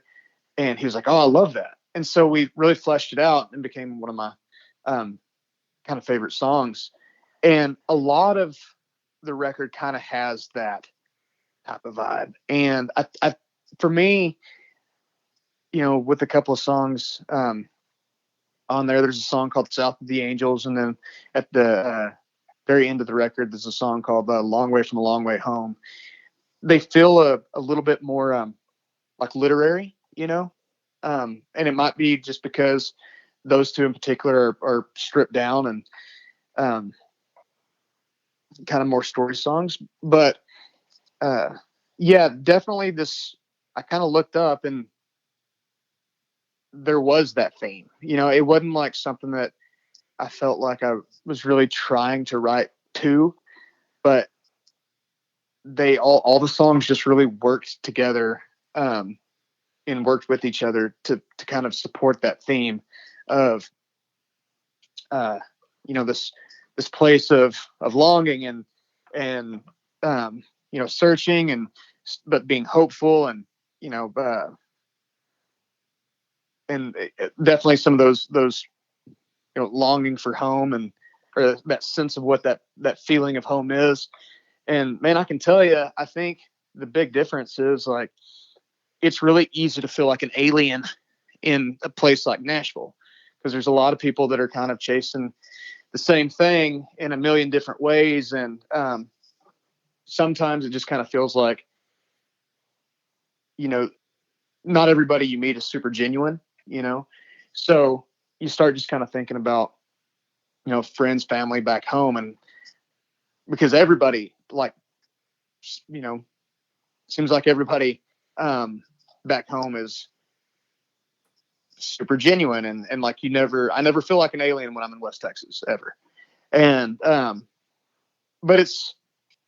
and he was like, oh, I love that. And so we really fleshed it out and became one of my kind of favorite songs. And a lot of the record kind of has that type of vibe. And I for me, with a couple of songs on there's a song called South of the Angels. And then at the very end of the record, there's a song called Long Way from a Long Way Home. They feel a little bit more like literary, and it might be just because those two in particular are stripped down and kind of more story songs. But yeah, definitely this, I kind of looked up and there was that theme. It wasn't like something that I felt like I was really trying to write to, but they all the songs just really worked together and worked with each other to kind of support that theme of this place of longing and searching but being hopeful and definitely some of those longing for home or that sense of what that feeling of home is. And man, I can tell you, I think the big difference is like it's really easy to feel like an alien in a place like Nashville, because there's a lot of people that are kind of chasing the same thing in a million different ways. And sometimes it just kind of feels like, you know, not everybody you meet is super genuine, you know? So you start just kind of thinking about, you know, friends, family back home. And because everybody, like, you know, seems like everybody back home is super genuine. And like, I never feel like an alien when I'm in West Texas ever. And, but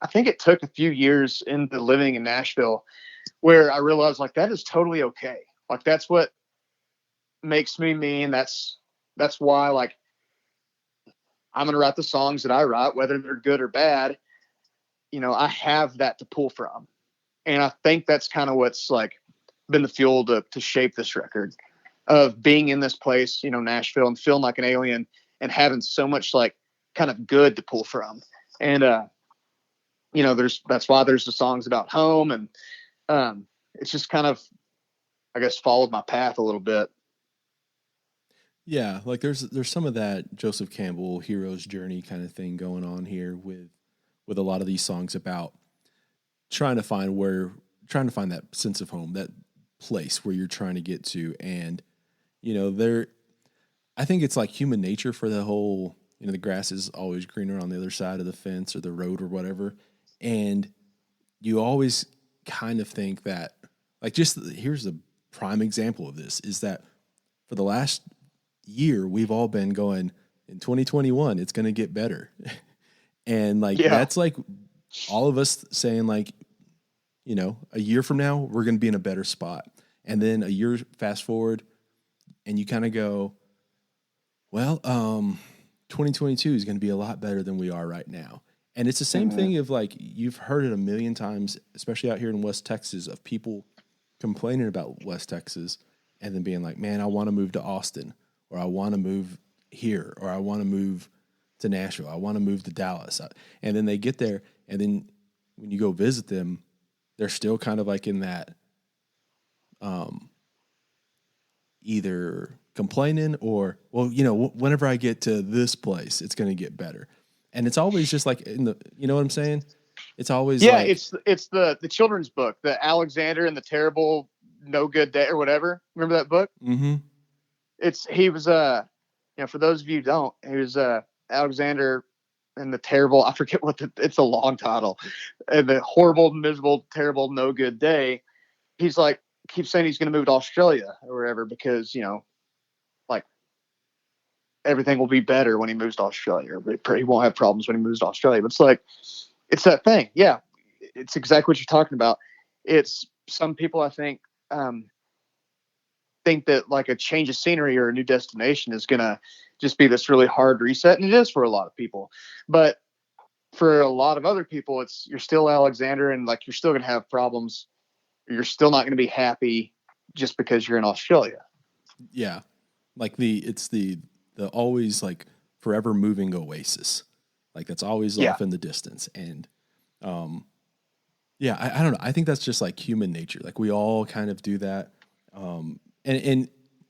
I think it took a few years into living in Nashville where I realized, like, that is totally okay. Like, that's what makes me me. And that's why, like, I'm going to write the songs that I write, whether they're good or bad. You know, I have that to pull from. And I think that's kind of what's like been the fuel to shape this record, of being in this place, you know, Nashville, and feeling like an alien and having so much like kind of good to pull from. And, you know, that's why there's the songs about home. And it's just kind of, I guess, followed my path a little bit. Yeah, like there's some of that Joseph Campbell hero's journey kind of thing going on here with a lot of these songs about trying to find that sense of home, that place where you're trying to get to. And, you know, I think it's like human nature for the whole, you know, the grass is always greener on the other side of the fence or the road or whatever. And you always kind of think that, like, here's a prime example of this, is that for the last year, we've all been going, in 2021, it's going to get better. And like, that's like all of us saying, like, you know, a year from now, we're going to be in a better spot. And then a year fast forward and you kind of go, well, 2022 is going to be a lot better than we are right now. And it's the same thing of, like, you've heard it a million times, especially out here in West Texas, of people complaining about West Texas and then being like, man, I want to move to Austin, or I want to move here, or I want to move to Nashville, I want to move to Dallas. And then they get there, and then when you go visit them, they're still kind of like in that either complaining or, well, you know, whenever I get to this place, it's going to get better. And it's always just like you know what I'm saying? It's always like, it's the children's book, the Alexander and the Terrible No Good Day or whatever. Remember that book? Mm-hmm. He was you know, for those of you who don't, he was Alexander and the Terrible, I forget it's a long title, and the Horrible, Miserable, Terrible, No Good Day. He's like, keeps saying he's going to move to Australia or wherever, because, you know, like, everything will be better when he moves to Australia, or he won't have problems when he moves to Australia. But it's like, it's that thing. Yeah. It's exactly what you're talking about. It's some people, I think that like a change of scenery or a new destination is going to just be this really hard reset. And it is for a lot of people, but for a lot of other people, you're still Alexander, and like, you're still going to have problems. You're still not going to be happy just because you're in Australia. Yeah. Like it's the always like forever moving oasis. Like, that's always off in the distance. And, I don't know. I think that's just like human nature. Like, we all kind of do that. And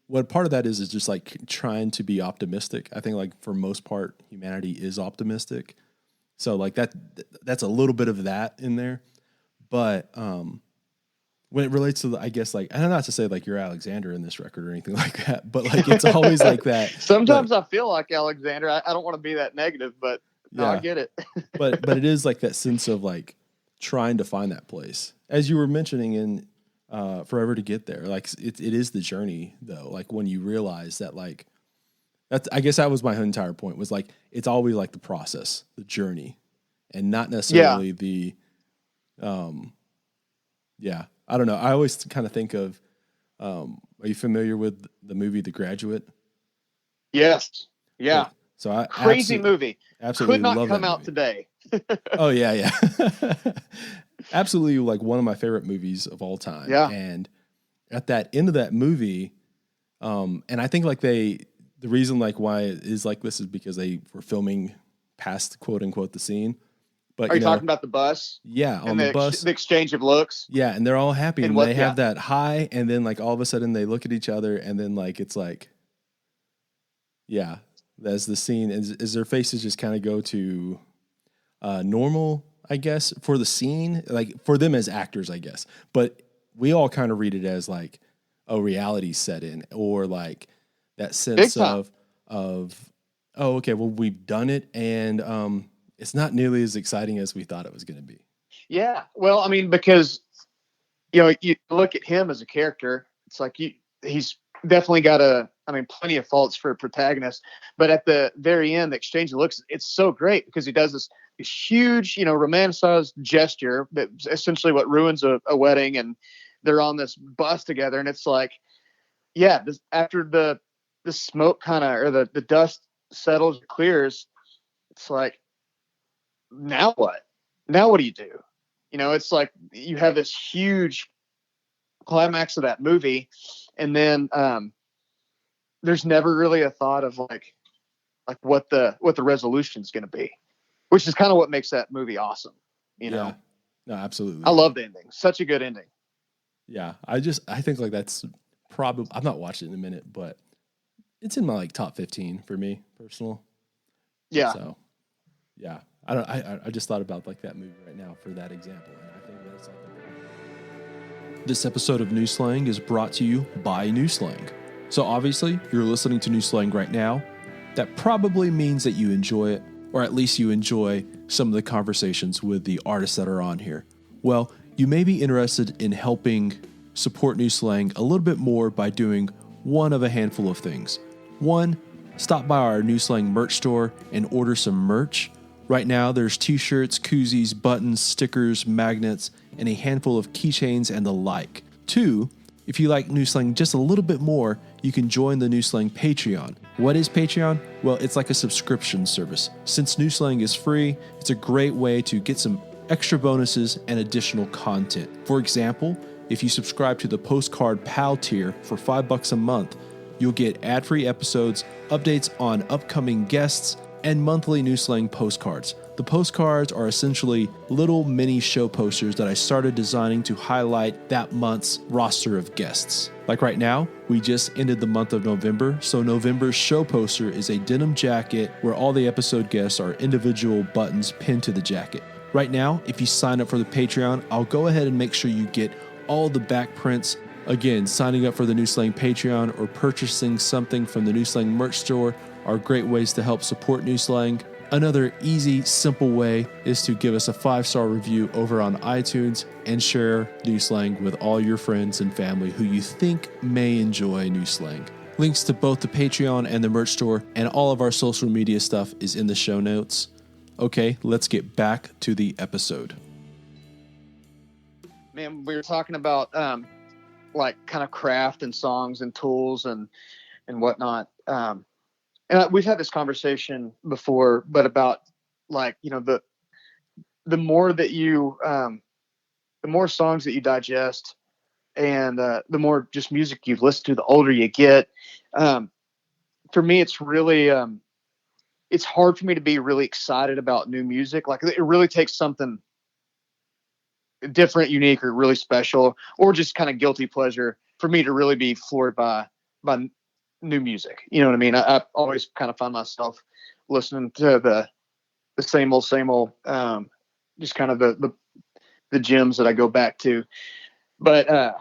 what part of that is just like trying to be optimistic. I think, like, for most part, humanity is optimistic. So like that's a little bit of that in there. But, when it relates to I guess, like, I don't know, not to say like you're Alexander in this record or anything like that, but like, it's always like that. Sometimes I feel like Alexander. I don't want to be that negative, but no, I get it. but it is like that sense of like trying to find that place, as you were mentioning in Forever to Get There. Like, it is the journey, though. Like, when you realize that, like, I guess that was my entire point, was like, it's always like the process, the journey, and not necessarily the I don't know. I always kind of think of, are you familiar with the movie The Graduate? Yes. Yeah. So crazy movie. Absolutely could not love come that out movie today. Oh yeah. Absolutely, like, one of my favorite movies of all time. Yeah. And at that end of that movie, and I think like the reason like why it is like this is because they were filming past, quote unquote, the scene. But Are you talking about the bus? Yeah, on and the bus, the exchange of looks. Yeah, and they're all happy, and they have yeah. that high, and then like all of a sudden they look at each other, and then like it's like, yeah, as the scene as their faces just kind of go to normal, I guess, for the scene, like for them as actors, I guess. But we all kind of read it as like a reality set in, or like that sense of oh, okay, well we've done it, and it's not nearly as exciting as we thought it was going to be. Yeah, well, I mean, because you look at him as a character, it's like he's definitely got plenty of faults for a protagonist, but at the very end, the exchange of looks, it's so great because he does this huge, romanticized gesture that's essentially what ruins a wedding, and they're on this bus together, and it's like, yeah, after the smoke kind of, or the dust settles, clears, it's like, now what? Now what do you do? It's like you have this huge climax of that movie, and then there's never really a thought of like what the resolution is going to be, which is kind of what makes that movie awesome. No, absolutely. I love the ending. Such a good ending. Yeah, I think like that's probably, I've not watched it in a minute, but it's in my like top 15 for me personal. Yeah. So yeah, I just thought about like that movie right now for that example, and I think that's something. This episode of New Slang is brought to you by New Slang. So obviously, you're listening to New Slang right now. That probably means that you enjoy it, or at least you enjoy some of the conversations with the artists that are on here. Well, you may be interested in helping support New Slang a little bit more by doing one of a handful of things. One, stop by our New Slang merch store and order some merch. Right now, there's t-shirts, koozies, buttons, stickers, magnets, and a handful of keychains and the like. Two, if you like New Slang just a little bit more, you can join the New Slang Patreon. What is Patreon? Well, it's like a subscription service. Since New Slang is free, it's a great way to get some extra bonuses and additional content. For example, if you subscribe to the Postcard Pal tier for $5 a month, you'll get ad-free episodes, updates on upcoming guests, and monthly New Slang postcards. The postcards are essentially little mini show posters that I started designing to highlight that month's roster of guests. Like right now, we just ended the month of November, so November's show poster is a denim jacket where all the episode guests are individual buttons pinned to the jacket. Right now, if you sign up for the Patreon, I'll go ahead and make sure you get all the back prints. Again, signing up for the New Slang Patreon or purchasing something from the New Slang merch store are great ways to help support New Slang. Another easy, simple way is to give us a 5-star review over on iTunes and share New Slang with all your friends and family who you think may enjoy New Slang. Links to both the Patreon and the merch store and all of our social media stuff is in the show notes. Okay, let's get back to the episode. Man, we were talking about like kind of craft and songs and tools and whatnot. And we've had this conversation before, but about like, the more that you, the more songs that you digest and the more just music you've listened to, the older you get. For me, it's really, it's hard for me to be really excited about new music. Like it really takes something different, unique, or really special, or just kind of guilty pleasure for me to really be floored by new music. You know what I mean? I always kind of find myself listening to the same old, just kind of the gems that I go back to. But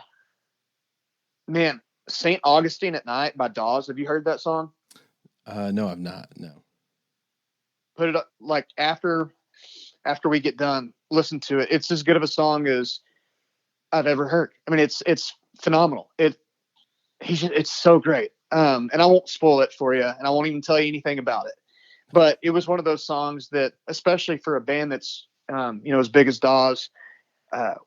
man, St. Augustine at Night by Dawes. Have you heard that song? No, I've not. No. Put it up like after we get done, listen to it. It's as good of a song as I've ever heard. I mean, it's phenomenal. It's so great. And I won't spoil it for you, and I won't even tell you anything about it. But it was one of those songs that, especially for a band that's as big as Dawes,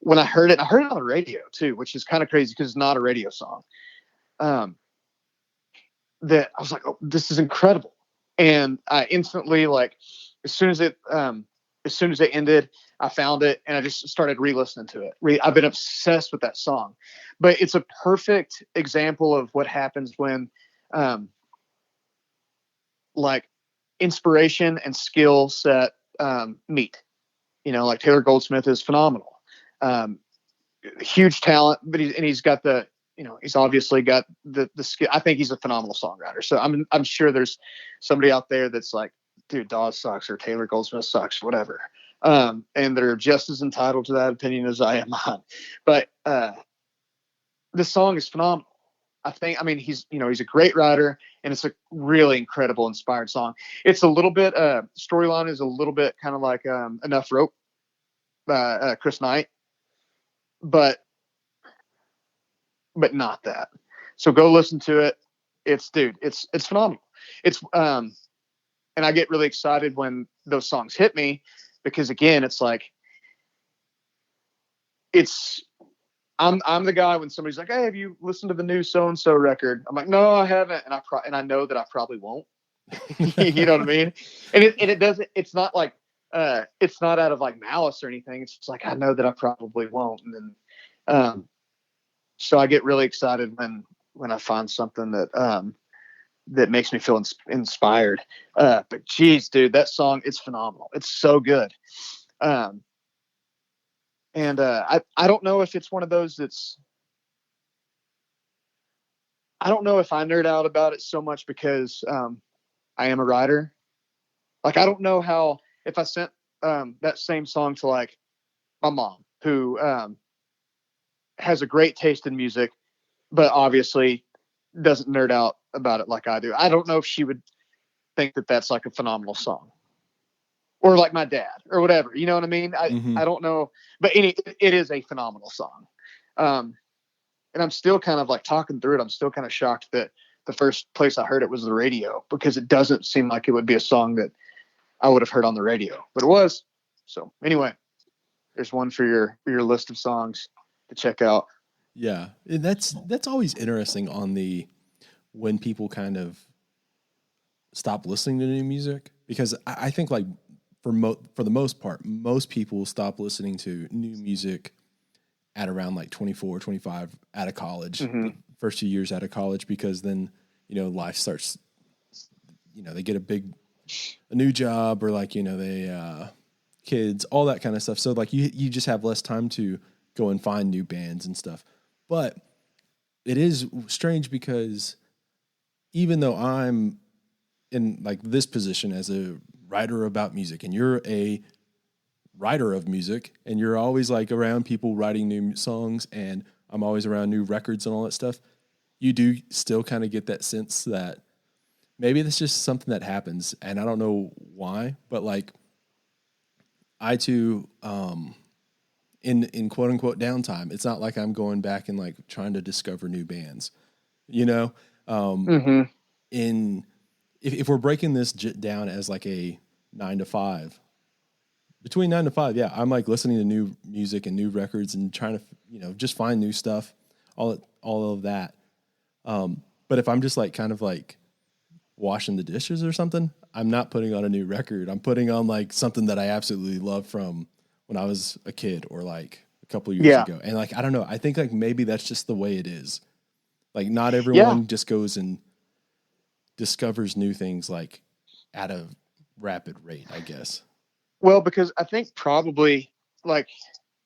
when I heard it on the radio too, which is kind of crazy because it's not a radio song. That I was like, oh, this is incredible, and I instantly, like, as soon as it ended, I found it and I just started re-listening to it. I've been obsessed with that song, but it's a perfect example of what happens when, like, inspiration and skill set meet. like Taylor Goldsmith is phenomenal. Huge talent, but he's got he's obviously got the skill. I think he's a phenomenal songwriter. So I'm sure there's somebody out there that's like, dude, Dawes sucks or Taylor Goldsmith sucks, whatever. And they're just as entitled to that opinion as I am on. But this song is phenomenal. He's a great writer, and it's a really incredible, inspired song. It's a little bit, storyline is a little bit kind of like Enough Rope by Chris Knight, but not that. So go listen to it. It's phenomenal. It's and I get really excited when those songs hit me, because again, it's like I'm the guy when somebody's like, "Hey, have you listened to the new so and so record?" I'm like, "No, I haven't," and I know that I probably won't. You know what I mean? And it doesn't. It's not like it's not out of like malice or anything. It's just like I know that I probably won't, and then so I get really excited when I find something that makes me feel inspired. But geez, dude, that song, it's phenomenal. It's so good. And I don't know if it's one of those I don't know if I nerd out about it so much because I am a writer. Like, I don't know how, if I sent that same song to like my mom, who has a great taste in music, but obviously doesn't nerd out about it like I do. I don't know if she would think that that's like a phenomenal song. Or like my dad, or whatever. You know what I mean? I don't know, but it is a phenomenal song. And I'm still kind of like talking through it. I'm still kind of shocked that the first place I heard it was the radio, because it doesn't seem like it would be a song that I would have heard on the radio, but it was. So anyway, there's one for your list of songs to check out. Yeah, and that's always interesting on when people kind of stop listening to new music, because I think like for the most part, most people stop listening to new music at around like 24, 25 out of college, the first 2 years out of college, because then, life starts, they get a new job, or like, they, kids, all that kind of stuff. So like you just have less time to go and find new bands and stuff. But it is strange, because even though I'm in like this position as a writer about music, and you're a writer of music, and you're always like around people writing new songs, and I'm always around new records and all that stuff, you do still kind of get that sense that maybe that's just something that happens, and I don't know why, but like I too, in quote unquote downtime, it's not like I'm going back and like trying to discover new bands, If we're breaking this down as like a 9 to 5, between 9 to 5, yeah, I'm like listening to new music and new records and trying to, just find new stuff, all of that. But if I'm just like kind of like washing the dishes or something, I'm not putting on a new record. I'm putting on like something that I absolutely love from when I was a kid, or like a couple of years ago. And like, I don't know, I think like maybe that's just the way it is. Like not everyone just goes and discovers new things like at a rapid rate, I guess. Well, because I think probably like,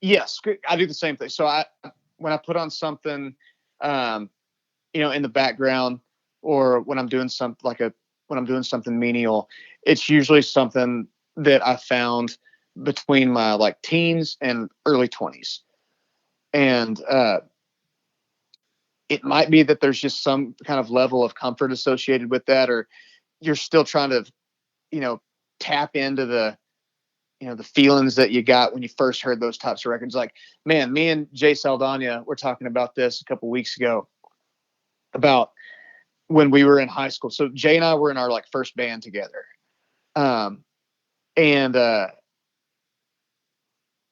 yes, I do the same thing. So when I put on something, in the background, or when I'm doing when I'm doing something menial, it's usually something that I found between my like teens and early 20s. And, it might be that there's just some kind of level of comfort associated with that, or you're still trying to, tap into the feelings that you got when you first heard those types of records. Like, man, me and Jay Saldana were talking about this a couple weeks ago about when we were in high school. So Jay and I were in our like first band together. And I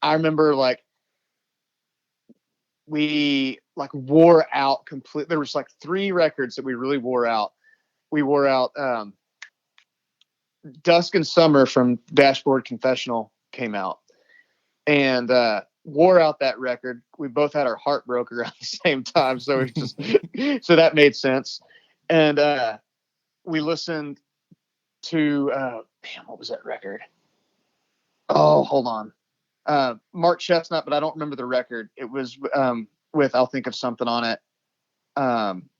remember like we like wore out completely. There was like 3 records that we really wore out. We wore out Dusk and Summer from Dashboard Confessional came out, and wore out that record. We both had our heart broke around the same time, so it just so that made sense. And we listened to what was that record? Oh, hold on. Mark Chestnut, but I don't remember the record. It was with I'll Think of Something on it. And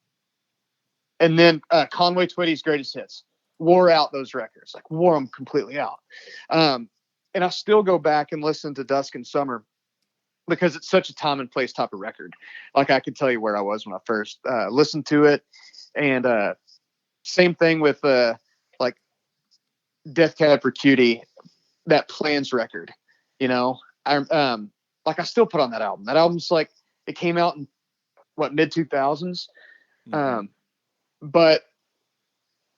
then Conway Twitty's Greatest Hits. Wore out those records, like wore them completely out. And I still go back and listen to Dusk and Summer because it's such a time and place type of record. Like I could tell you where I was when I first listened to it. And same thing with like Death Cab for Cutie, that Plans record. You know, I still put on that album. That album's like, it came out in mid 2000s. But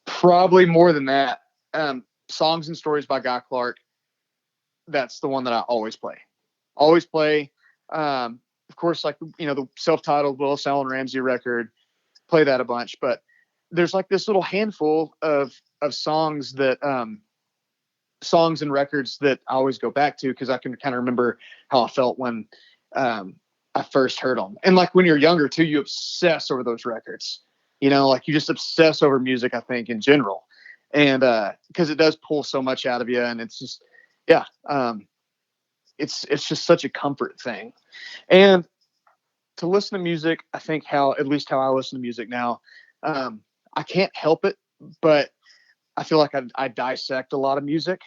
probably more than that, Songs and Stories by Guy Clark. That's the one that I always play. Of course, like, you know, the self-titled Willis Allen Ramsey record, play that a bunch, but there's like this little handful of songs that, songs and records that I always go back to, cause I can kind of remember how I felt when, I first heard them. And like when you're younger too, you obsess over those records. You know, like you just obsess over music, I think, in general. And because it does pull so much out of you. And it's just, yeah, it's just such a comfort thing. And to listen to music, I think at least how I listen to music now, I can't help it, but I feel like I dissect a lot of music.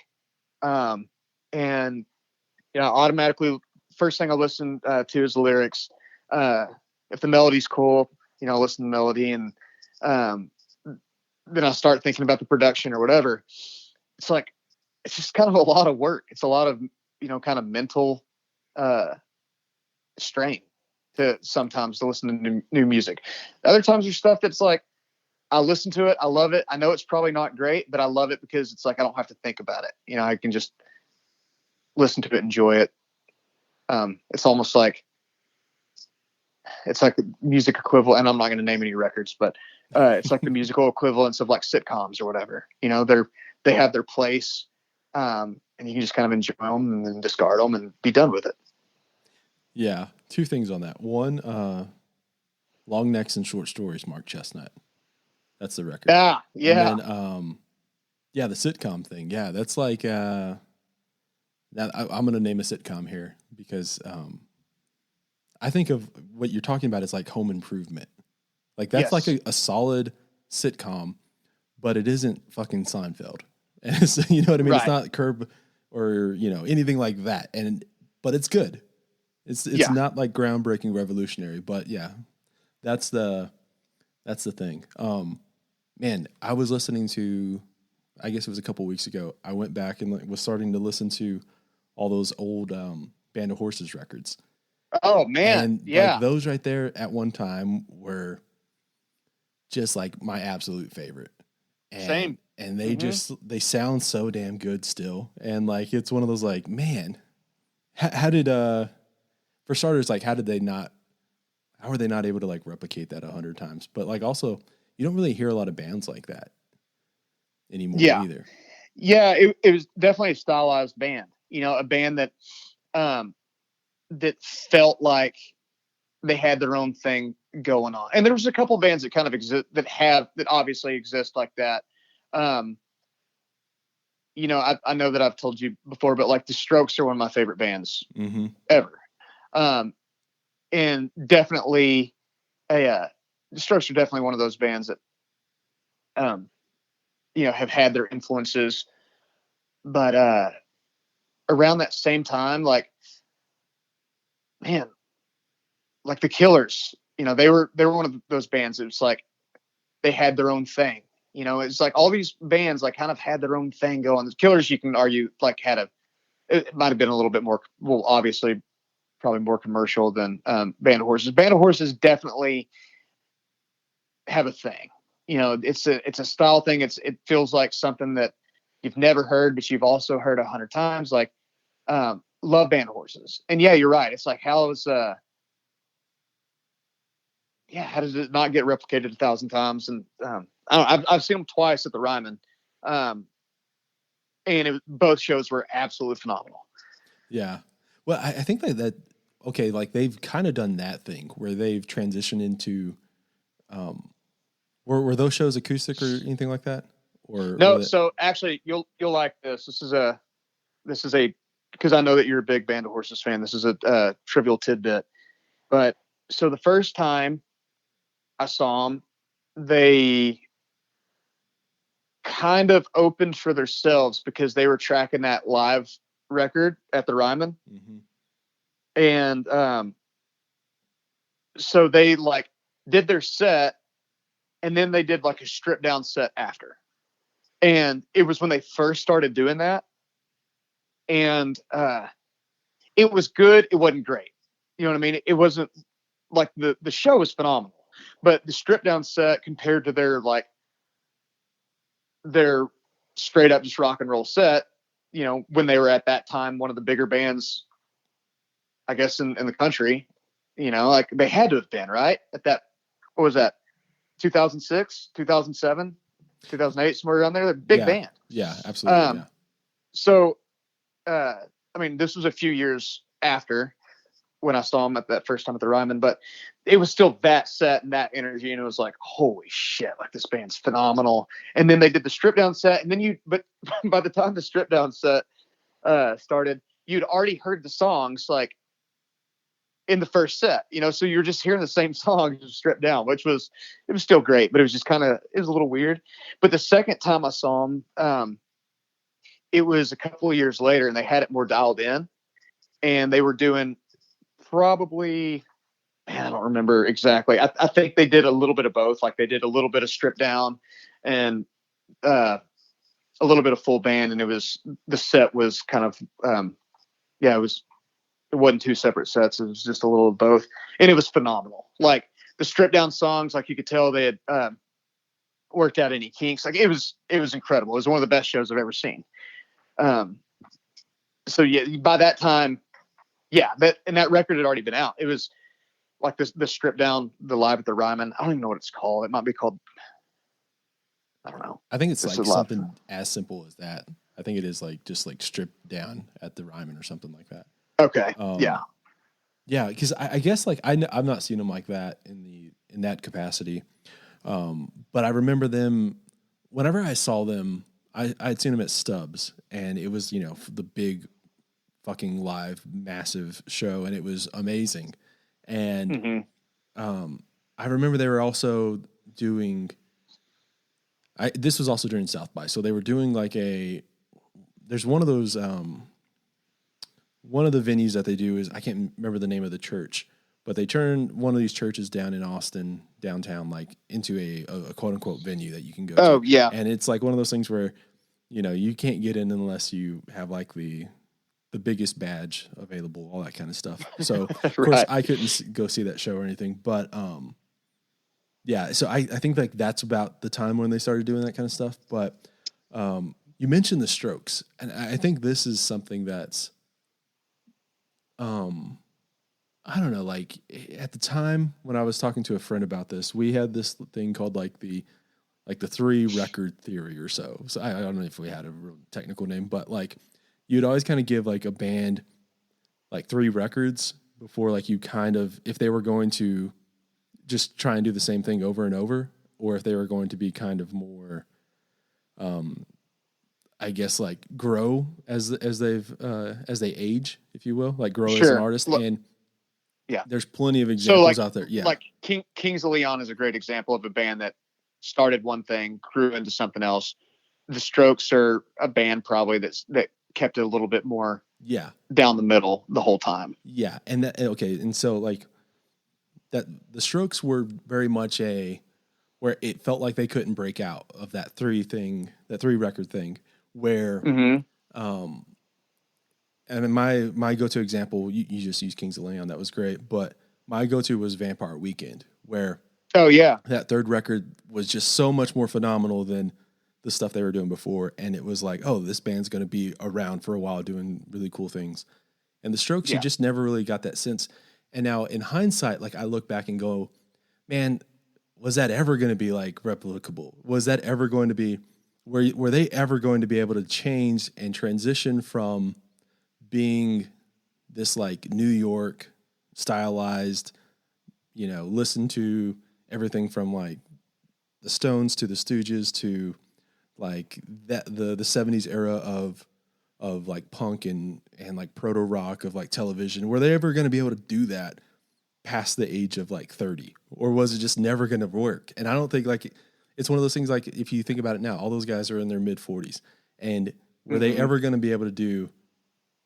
And, you know, automatically, first thing I listen to is the lyrics. If the melody's cool, you know, I listen to the melody, and then I start thinking about the production or whatever. It's like, it's just kind of a lot of work. It's a lot of, you know, kind of mental strain to sometimes to listen to new music. Other times there's stuff that's like, I listen to it, I love it. I know it's probably not great, but I love it because it's like I don't have to think about it. You know, I can just listen to it, enjoy it. It's almost like, it's like the music equivalent, and I'm not going to name any records, but it's like the musical equivalents of like sitcoms or whatever. You know, they have their place, and you can just kind of enjoy them and then discard them and be done with it. Yeah, two things on that. One, Long Necks and Short Stories, Mark Chestnut. That's the record. Yeah. And then, the sitcom thing. Yeah, that's like, now I'm going to name a sitcom here because I think of what you're talking about as like Home Improvement. Like that's like a solid sitcom, but it isn't fucking Seinfeld. And it's, you know what I mean? Right. It's not Curb or, you know, anything like that. But it's good. It's not like groundbreaking revolutionary, but yeah, that's the thing. Man, I was listening to, I guess it was a couple weeks ago, I went back and was starting to listen to all those old Band of Horses records. Oh man, and like those right there at one time were just like my absolute favorite. Same. And they they sound so damn good still. And like it's one of those like, man, how did for starters, like how were they not able to like replicate that 100 times? But like also, you don't really hear a lot of bands like that anymore either. Yeah, it was definitely a stylized band. You know, a band that that felt like they had their own thing going on. And there was a couple bands that kind of exist that obviously exist like that. You know, I know that I've told you before, but like the Strokes are one of my favorite bands ever. And definitely the Strokes are definitely one of those bands that, you know, have had their influences, but around that same time, like, man, like the Killers, you know, they were one of those bands that was like, they had their own thing. You know, it's like all these bands like kind of had their own thing going. The Killers, you can argue, like it might have been a little bit more, well, obviously probably more commercial than Band of Horses. Band of Horses definitely have a thing. You know, it's a style thing. It feels like something that you've never heard, but you've also heard 100 times. Like, love Band of Horses. And yeah, you're right. It's like, how does it not get replicated 1,000 times? And I've seen them twice at the Ryman, and both shows were absolutely phenomenal. Yeah. Well, I think that okay, like they've kind of done that thing where they've transitioned into, were those shows acoustic or anything like that? Or no? So actually, you'll like this. This is a because I know that you're a big Band of Horses fan. This is a trivial tidbit, but so the first time I saw them, they kind of opened for themselves because they were tracking that live record at the Ryman. Mm-hmm. And so they like did their set, and then they did like a stripped down set after. And it was when they first started doing that. And it was good. It wasn't great. You know what I mean? It wasn't like the show was phenomenal, but the stripped down set compared to their straight up just rock and roll set, you know, when they were at that time, one of the bigger bands, I guess, in the country, you know, like they had to have been right at that. What was that? 2006, 2007, 2008, somewhere around there. They're a big band. Yeah, absolutely. So, I mean, this was a few years after when I saw them at that first time at the Ryman, but it was still that set and that energy. And it was like, holy shit, like this band's phenomenal. And then they did the strip down set. And then but by the time the strip down set started, you'd already heard the songs like in the first set, you know, so you're just hearing the same songs stripped down, it was still great, but it was just it was a little weird. But the second time I saw them, it was a couple of years later, and they had it more dialed in, and they were doing probably, man, I don't remember exactly. I think they did a little bit of both. Like they did a little bit of stripped down and a little bit of full band. And the set was kind of, it wasn't two separate sets. It was just a little of both. And it was phenomenal. Like the stripped down songs, like you could tell they had worked out any kinks. Like it was incredible. It was one of the best shows I've ever seen. So yeah, by that time, yeah, that record had already been out. It was like the stripped down, the live at the Ryman. I don't even know what it's called. It might be called, I don't know. I think it's like something as simple as that. I think it is like just like stripped down at the Ryman or something like that. Okay. Yeah, because I guess like I've not seen them like that in that capacity. But I remember them whenever I saw them. I'd seen them at Stubbs, and it was, you know, the big fucking live massive show, and it was amazing. And I remember they were also doing. This was also during South by, so they were doing like there's one of those one of the venues that they do is, I can't remember the name of the church, but they turned one of these churches down in Austin downtown like into a quote unquote venue that you can go to. Oh yeah. And it's like one of those things where, you know, you can't get in unless you have like the biggest badge available, all that kind of stuff. So of course I couldn't go see that show or anything, but yeah, so I think like that's about the time when they started doing that kind of stuff. But you mentioned the Strokes, and I think this is something that's I don't know, like at the time when I was talking to a friend about this, we had this thing called like the 3 record theory or so. So I don't know if we had a real technical name, but like you'd always kind of give like a band like 3 records before like you kind of, if they were going to just try and do the same thing over and over, or if they were going to be kind of more, I guess like grow as they age, if you will, like grow as an artist. And yeah, there's plenty of examples out there. Yeah. Like Kings of Leon is a great example of a band that started one thing, grew into something else. The Strokes are a band probably that kept it a little bit more down the middle the whole time. Yeah. And and so like that the Strokes were very much where it felt like they couldn't break out of that 3 record thing where, and then my go-to example, you just used Kings of Leon. That was great. But my go-to was Vampire Weekend, where that 3rd record was just so much more phenomenal than the stuff they were doing before. And it was like, oh, this band's going to be around for a while doing really cool things. And the Strokes, you just never really got that sense. And now in hindsight, like I look back and go, man, was that ever going to be like replicable? Was that ever going to be, were they ever going to be able to change and transition from being this like New York stylized, you know, listen to everything from like the Stones to the Stooges to like that the 70s era of of like punk and like proto rock of like television? Were they ever going to be able to do that past the age of like 30, or was it just never going to work? And I don't think like it's one of those things, like if you think about it now, all those guys are in their mid 40s, and were they ever going to be able to do,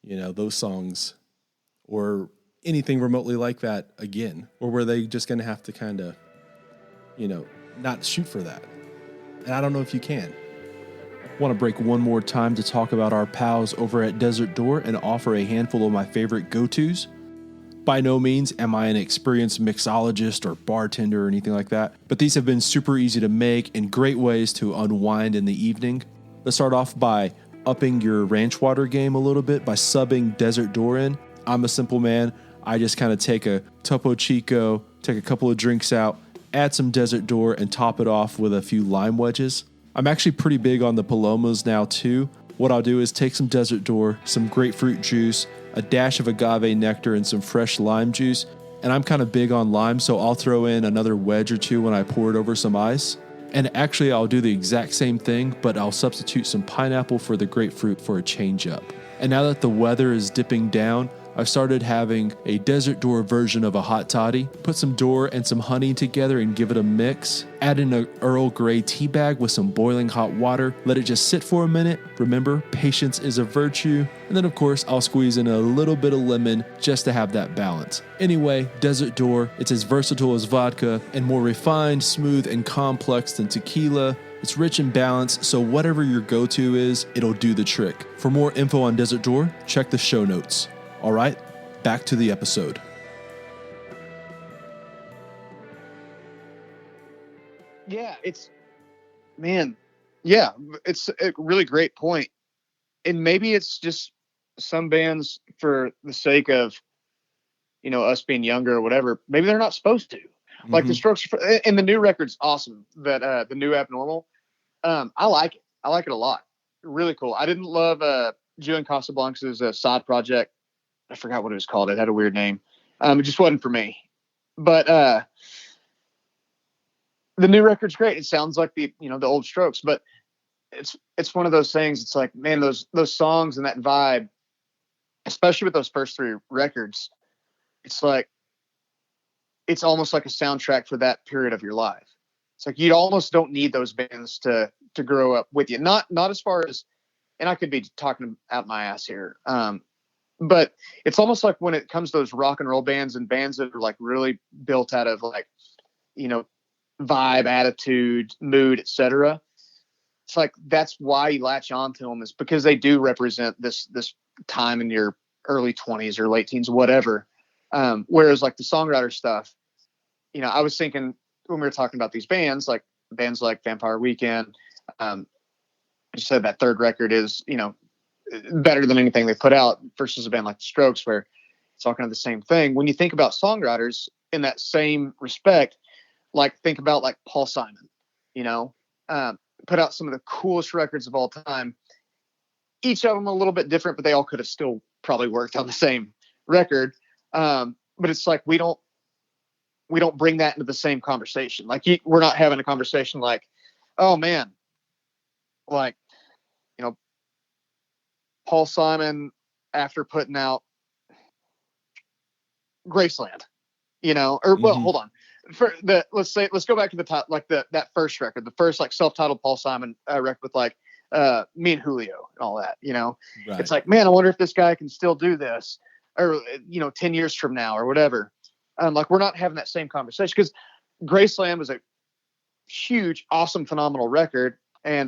you know, those songs or anything remotely like that again? Or were they just going to have to kind of, you know, not shoot for that? And I don't know if you can. Want to break one more time to talk about our pals over at Desert Door and offer a handful of my favorite go-tos. By no means am I an experienced mixologist or bartender or anything like that, but these have been super easy to make and great ways to unwind in the evening. Let's start off by upping your ranch water game a little bit by subbing Desert Door in. I'm a simple man. I just kind of take a Topo Chico, take a couple of drinks out, add some Desert Door, and top it off with a few lime wedges. I'm actually pretty big on the Palomas now too. What I'll do is take some Desert Door, some grapefruit juice, a dash of agave nectar, and some fresh lime juice. And I'm kind of big on lime, so I'll throw in another wedge or two when I pour it over some ice. And actually, I'll do the exact same thing, but I'll substitute some pineapple for the grapefruit for a change up. And now that the weather is dipping down, I've started having a Desert Door version of a hot toddy. Put some Door and some honey together and give it a mix. Add in an Earl Grey tea bag with some boiling hot water. Let it just sit for a minute. Remember, patience is a virtue. And then, of course, I'll squeeze in a little bit of lemon just to have that balance. Anyway, Desert Door, it's as versatile as vodka and more refined, smooth, and complex than tequila. It's rich in balance, so whatever your go-to is, it'll do the trick. For more info on Desert Door, check the show notes. All right, back to the episode. Yeah, it's a really great point. And maybe it's just some bands, for the sake of, you know, us being younger or whatever, maybe they're not supposed to. Like the Strokes, and the new record's awesome. That the new Abnormal, I like it. I like it a lot. Really cool. I didn't love Julian Casablancas' side project. I forgot what it was called. It had a weird name. It just wasn't for me. But the new record's great. It sounds like the old Strokes, but it's one of those things. It's like, man, those songs and that vibe, especially with those first three records, it's like, it's almost like a soundtrack for that period of your life. It's like you almost don't need those bands to grow up with you. Not as far as, and I could be talking out my ass here. But it's almost like when it comes to those rock and roll bands and bands that are like really built out of like, you know, vibe, attitude, mood, etc. It's like, that's why you latch on to them, is because they do represent this time in your early 20s or late teens, whatever. Whereas like the songwriter stuff, you know, I was thinking when we were talking about these bands like Vampire Weekend, you said that third record is, you know, better than anything they put out, versus a band like the Strokes, where it's all kind of the same thing. When you think about songwriters in that same respect, like think about like Paul Simon, you know, put out some of the coolest records of all time. Each of them a little bit different, but they all could have still probably worked on the same record. But it's like, we don't bring that into the same conversation. Like we're not having a conversation like, oh man, like, you know, Paul Simon after putting out Graceland, you know, or well, hold on. Let's go back to the top, like that first record, the first like self-titled Paul Simon record with like me and Julio and all that, you know. Right. It's like, man, I wonder if this guy can still do this, or, you know, 10 years from now or whatever. Like we're not having that same conversation, because Graceland was a huge, awesome, phenomenal record, and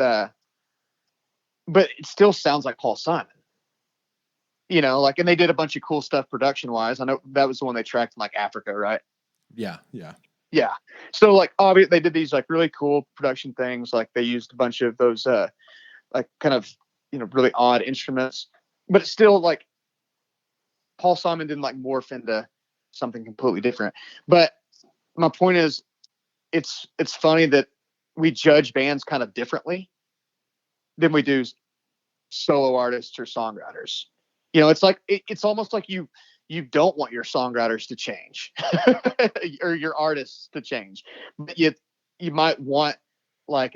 but it still sounds like Paul Simon. You know, like, and they did a bunch of cool stuff production wise. I know that was the one they tracked in like Africa, right? Yeah. So like, obviously they did these like really cool production things. Like they used a bunch of those like kind of, you know, really odd instruments, but it's still like Paul Simon didn't like morph into something completely different. But my point is, it's funny that we judge bands kind of differently than we do solo artists or songwriters. You know, it's like, it's almost like you don't want your songwriters to change or your artists to change, but you might want like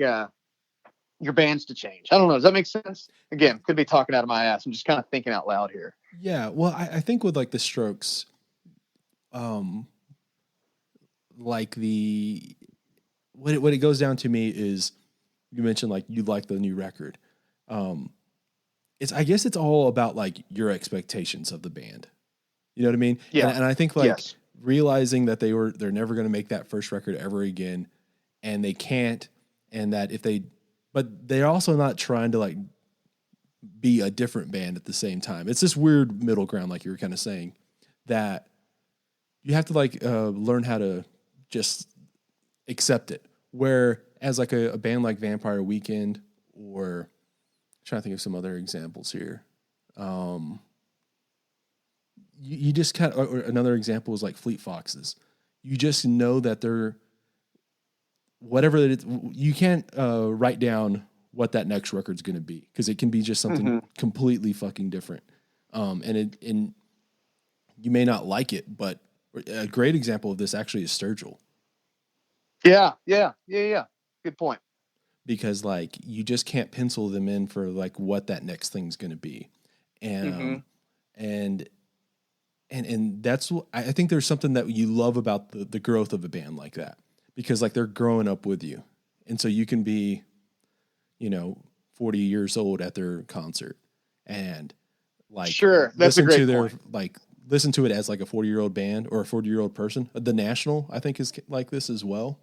your bands to change. I don't know. Does that make sense? Again, could be talking out of my ass. I'm just kind of thinking out loud here. Yeah. Well, I think with like the Strokes, like what it goes down to me is, you mentioned like you like the new record. I guess it's all about like your expectations of the band. You know what I mean? Yeah. And I think like Yes. realizing that they're never going to make that first record ever again, and they can't, and that but they're also not trying to like be a different band at the same time. It's this weird middle ground, like you were kind of saying, that you have to like learn how to just accept it. Where as like a band like Vampire Weekend, or I'm trying to think of some other examples here. You just kind of, or another example is like Fleet Foxes. You just know that they're whatever it is. You can't write down what that next record's going to be, because it can be just something completely fucking different. And you may not like it, but a great example of this actually is Sturgill. Yeah. Good point. Because like you just can't pencil them in for like what that next thing's going to be, and that's what I think. There's something that you love about the growth of a band like that, because like they're growing up with you, and so you can be, 40 years old at their concert, and like sure, that's a great point. Listen to it as like a 40-year-old band or a 40-year-old person. The National, I think, is like this as well.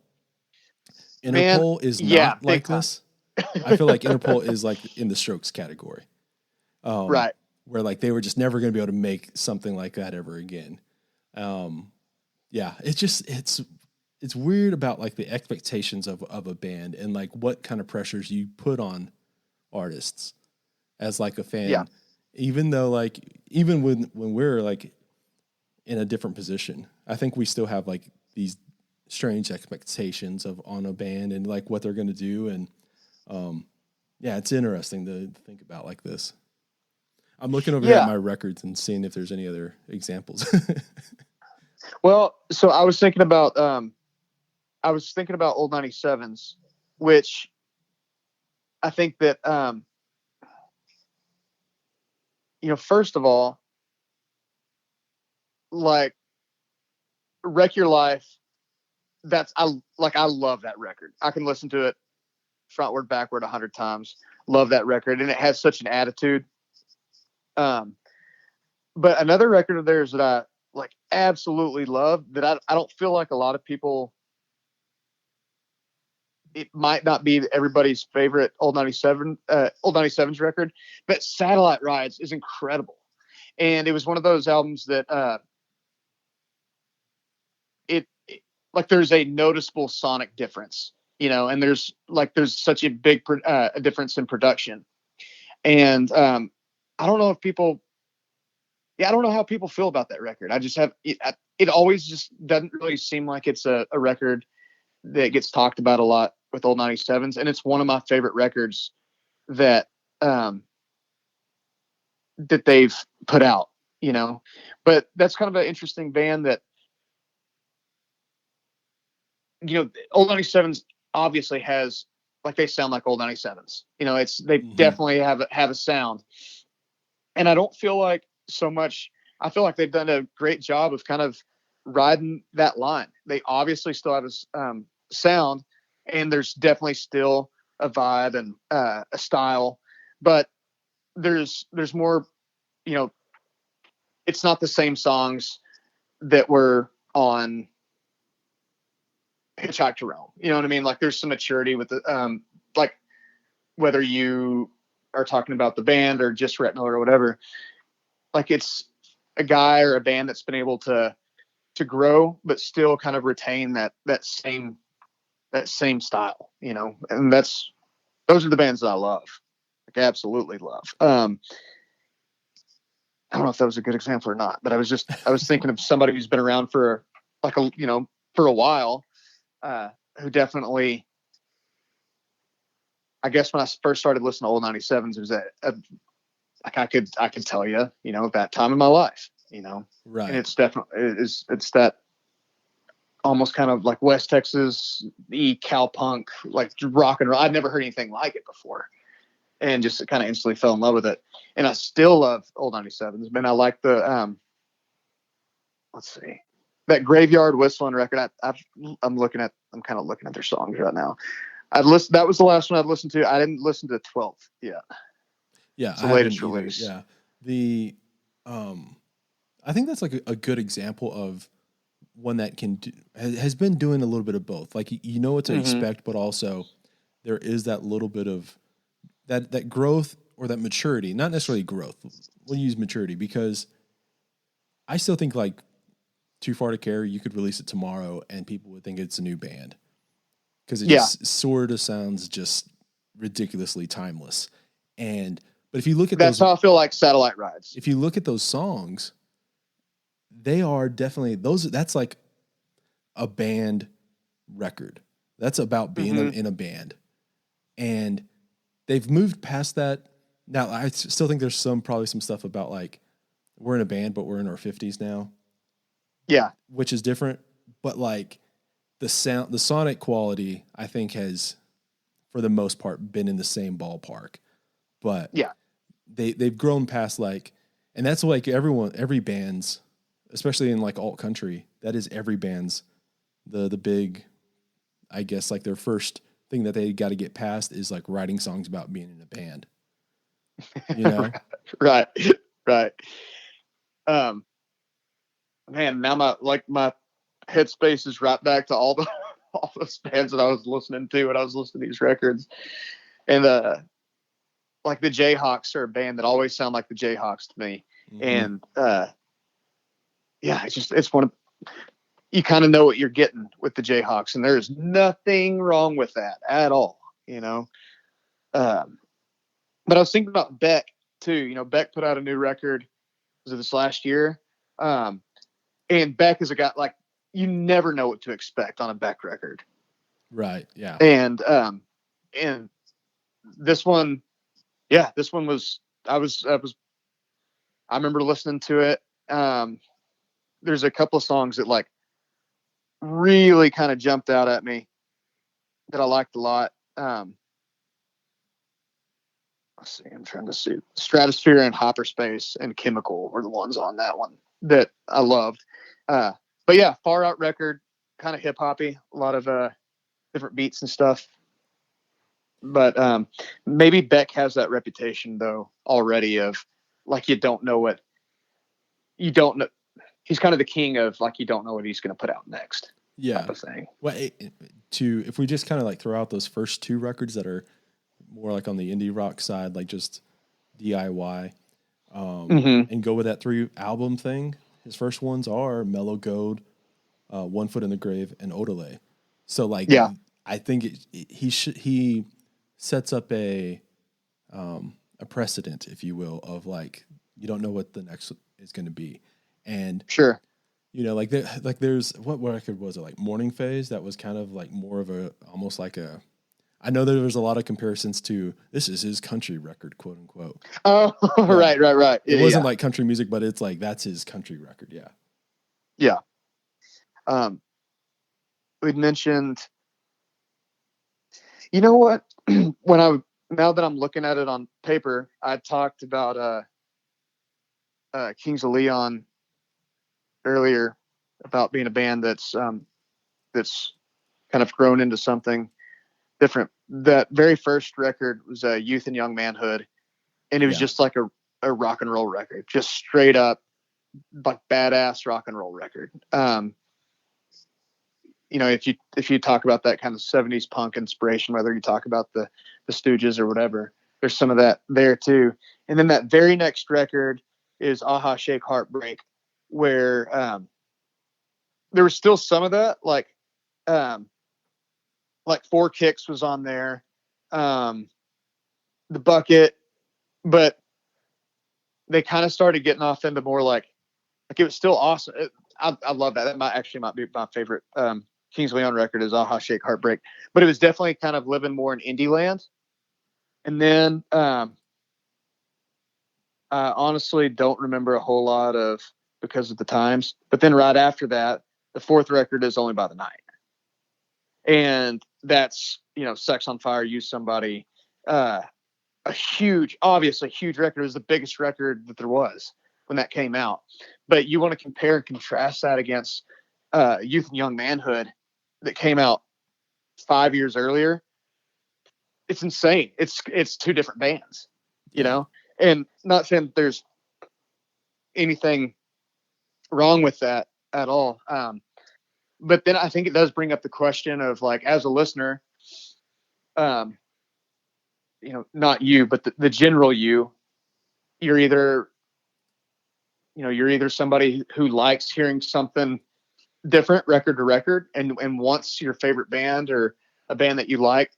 Interpol is not like this. I feel like Interpol is like in the Strokes category. Right. Where like they were just never going to be able to make something like that ever again. It's weird about like the expectations of a band, and like what kind of pressures you put on artists as like a fan. Yeah. Even though like, even when we're like in a different position, I think we still have like these strange expectations on a band and like what they're going to do. And it's interesting to think about like this. I'm looking over here at my records and seeing if there's any other examples. Well, so I was thinking about old 97s, which I think that first of all, like Wreck Your Life, I love that record. I can listen to it frontward, backward 100 times. Love that record, and it has such an attitude. But another record of theirs that I like absolutely love, that I don't feel like a lot of people, it might not be everybody's favorite old 97s record, but Satellite Rides is incredible. And it was one of those albums that like there's a noticeable sonic difference, and there's such a big a difference in production. And I don't know how people feel about that record. I just have it always just doesn't really seem like it's a record that gets talked about a lot with old 97s, and it's one of my favorite records that that they've put out, but that's kind of an interesting band that, old 97s obviously has, like, they sound like old 97s, they definitely have a sound. And I don't feel like so much, I feel like they've done a great job of kind of riding that line. They obviously still have a sound, and there's definitely still a vibe and a style, but there's more, it's not the same songs that were on Hitchhike to Rome. You know what I mean? Like, there's some maturity with the, like, whether you are talking about the band or just Rhett Miller or whatever, like, it's a guy or a band that's been able to grow, but still kind of retain that same style, and those are the bands that I love. Like, absolutely love. I don't know if that was a good example or not, but I was thinking of somebody who's been around for for a while, who definitely, I guess when I first started listening to old 97s, it was like I could tell you, that time in my life, right. And it's definitely, it's that almost kind of like West Texas cowpunk, like rock and roll. I'd never heard anything like it before, and just kind of instantly fell in love with it. And I still love old 97s, man. I like the let's see, that Graveyard Whistling record. I'm kind of looking at their songs right now. That was the last one I'd listened to. I didn't listen to 12th yet. Yeah, it's the latest release. Yeah, I think that's like a good example of one that has been doing a little bit of both. Like you know what to expect, but also there is that little bit of that growth or that maturity. Not necessarily growth. We'll use maturity because I still think like Too Far to Care, you could release it tomorrow and people would think it's a new band because it just sort of sounds just ridiculously timeless. But if you look at that's how I feel like Satellite Rides. If you look at those songs, they are definitely that's like a band record. That's about being in a band. And they've moved past that. Now, I still think there's probably some stuff about like, we're in a band, but we're in our 50s now. Yeah. Which is different. But like the sonic quality, I think has, for the most part, been in the same ballpark. But yeah, they've grown past like, and that's like every band's, especially in like alt country, that is every band's the big, I guess like their first thing that they got to get past is like writing songs about being in a band. You know? Right. Man, now my headspace is right back to all those bands that I was listening to when I was listening to these records. And like the Jayhawks are a band that always sound like the Jayhawks to me. And it's one of, you kind of know what you're getting with the Jayhawks, and there's nothing wrong with that at all, you know. But I was thinking about Beck too. You know, Beck put out a new record, was it this last year? And Beck is a guy, like, you never know what to expect on a Beck record. Right. Yeah. And this one was, I remember listening to it. There's a couple of songs that like really kind of jumped out at me that I liked a lot. Let's see, I'm trying to see. Stratosphere and Hyperspace and Chemical were the ones on that one that I loved. But yeah, Far Out record, kind of hip hoppy, a lot of different beats and stuff. But maybe Beck has that reputation though already of like you don't know. He's kind of the king of like you don't know what he's going to put out next. Yeah. Type of thing. Well, if we just kind of like throw out those first two records that are more like on the indie rock side, like just DIY, and go with that 3-album thing. His first ones are Mellow Gold, One Foot in the Grave, and Odelay. So like, yeah, I think he sets up a precedent, if you will, of like you don't know what the next is going to be, and sure, you know, like there's what record was it, like Morning Phase, that was kind of like more of a almost like a. I know there was a lot of comparisons to this is his country record, quote unquote. Oh, yeah. Right. It wasn't like country music, but it's like that's his country record. Yeah. Yeah. We'd mentioned, you know what? Now that I'm looking at it on paper, I talked about Kings of Leon earlier about being a band that's kind of grown into something different. That very first record was Youth and Young Manhood, and it was just like a rock and roll record, just straight up like badass rock and roll record. You know, if you talk about that kind of 70s punk inspiration, whether you talk about the Stooges or whatever, there's some of that there too. And then that very next record is Aha Shake Heartbreak, where there was still some of that, like Four Kicks was on there, The Bucket, but they kind of started getting off into more like it was still awesome. I love that. That might be my favorite Kings of Leon record is Aha Shake Heartbreak, but it was definitely kind of living more in indie land. And then I honestly don't remember a whole lot of Because of the Times, but then right after that, The fourth record is Only by the Night. And that's, Sex on Fire, Use Somebody, obviously huge record. It was the biggest record that there was when that came out. But you want to compare and contrast that against Youth and Young Manhood that came out 5 years earlier. It's insane. It's two different bands, and not saying that there's anything wrong with that at all. But then I think it does bring up the question of, like, as a listener, not you, but the general you're either somebody who likes hearing something different record to record and wants your favorite band or a band that you like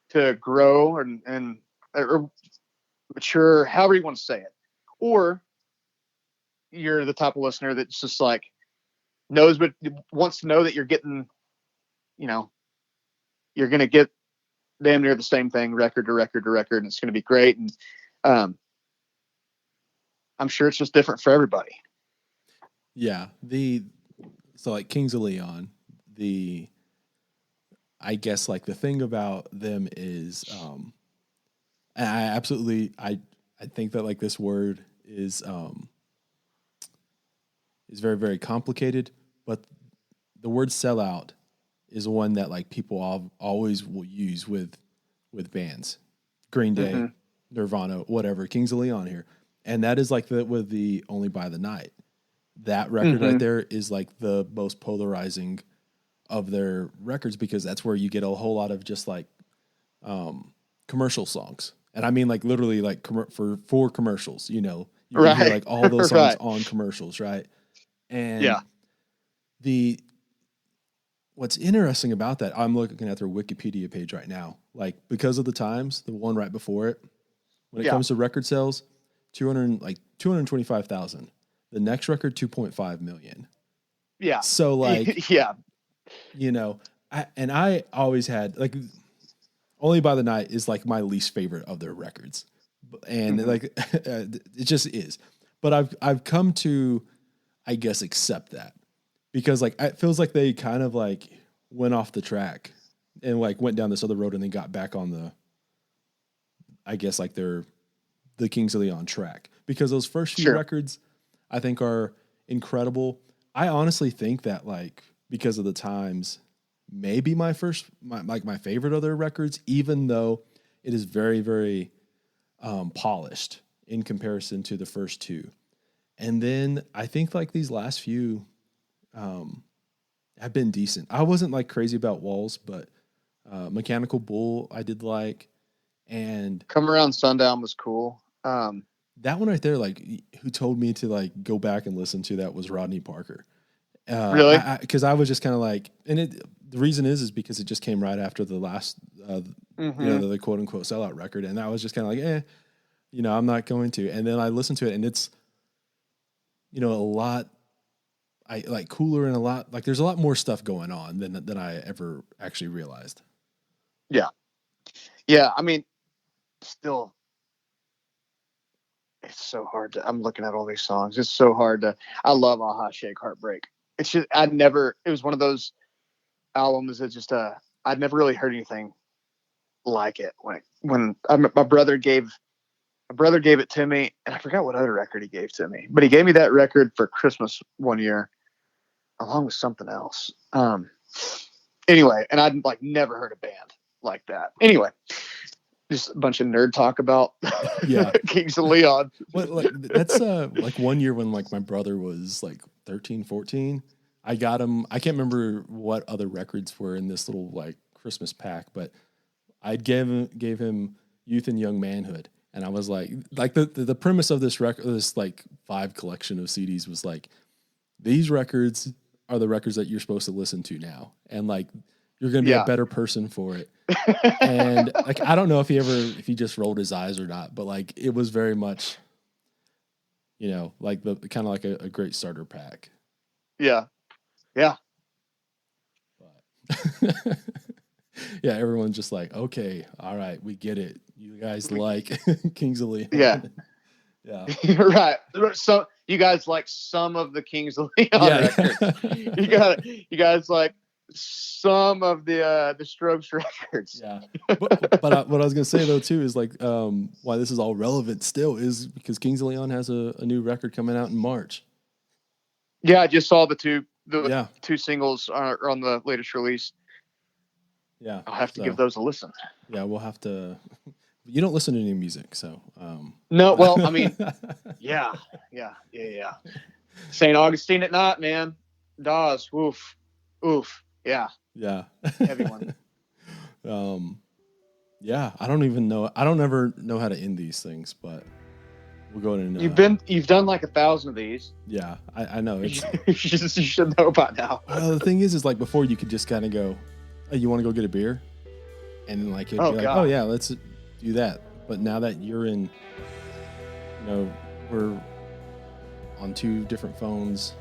to grow and or mature, however you want to say it, or you're the type of listener that's just like knows, but wants to know that you're getting, you're going to get damn near the same thing record to record to record, and it's going to be great. And I'm sure it's just different for everybody. Yeah. So like Kings of Leon, I guess like the thing about them is, and I think that like this word is very, very complicated, but the word sellout is one that like people always will use with bands, Green Day, Nirvana, whatever, Kings of Leon here. And that is like with the Only by the Night. That record right there is like the most polarizing of their records, because that's where you get a whole lot of just like commercial songs. And I mean like literally like for commercials, you can hear like all those songs on commercials, right? And what's interesting about that, I'm looking at their Wikipedia page right now, like Because of the Times, the one right before it, when it comes to record sales, 225,000. The next record, 2.5 million. Yeah. So like, I always had like Only by the Night is like my least favorite of their records. And like, it just is. But I've come to, I guess, accept that, because like it feels like they kind of like went off the track and like went down this other road and then got back on the, I guess like the Kings of Leon track, because those first few records I think are incredible. I honestly think that like Because of the Times may be my favorite of their records, even though it is very, very polished in comparison to the first two. And then I think like these last few have been decent. I wasn't like crazy about Walls, but Mechanical Bull I did like, and Come Around Sundown was cool. That one right there, like, who told me to like go back and listen to that was Rodney Parker. Really? Because I was just kind of like, and the reason is because it just came right after the last, the quote unquote sellout record, and I was just kind of like, I'm not going to. And then I listened to it, and it's, a lot, I like cooler, and a lot like there's a lot more stuff going on than I ever actually realized. Yeah. Yeah. I mean, still, it's so hard I'm looking at all these songs. It's so hard I love Aha Shake Heartbreak. It's just, it was one of those albums that just, I'd never really heard anything like it when my brother gave it to me, and I forgot what other record he gave to me, but he gave me that record for Christmas one year along with something else. Anyway, and I'd like never heard a band like that. Anyway, just a bunch of nerd talk about Kings of Leon. Well, like, that's like one year when like my brother was like 13, 14. I got him. I can't remember what other records were in this little like Christmas pack, but I gave him Youth and Young Manhood, and I was like the premise of this record, this like 5 collection of CDs was like, these records are the records that you're supposed to listen to now, and like you're going to be a better person for it. And like, I don't know if he just rolled his eyes or not, but like, it was very much, like the kind of like a great starter pack. Yeah. Yeah. But yeah. Everyone's just like, okay, all right, we get it. You guys like Kings of Leon. Yeah. Yeah. Right. So you guys like some of the Kings of Leon records. You guys like some of the Strokes records. Yeah. But what I was gonna say though too is like why this is all relevant still is because Kings of Leon has a new record coming out in March. Yeah, I just saw the two singles are on the latest release. Yeah, I'll have to give those a listen. Yeah, we'll have to. You don't listen to any music, so. No, well, I mean, yeah. St. Augustine at night, man. Dawes, oof, yeah. Heavy one. Yeah, I don't even know. I don't ever know how to end these things, but we'll go in and. You've done like 1,000 of these. Yeah, I know. It's, you should know by now. The thing is like before you could just kind of go, hey, you want to go get a beer? And then like, oh yeah, let's do that. But now that you're in, we're on 2 different phones,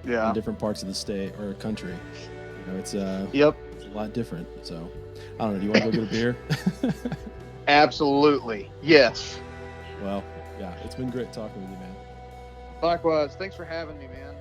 in different parts of the state or country. It's it's a lot different. So I don't know. Do you want to go get a beer? Absolutely, yes. Well, yeah, it's been great talking with you, man. Likewise. Thanks for having me, man.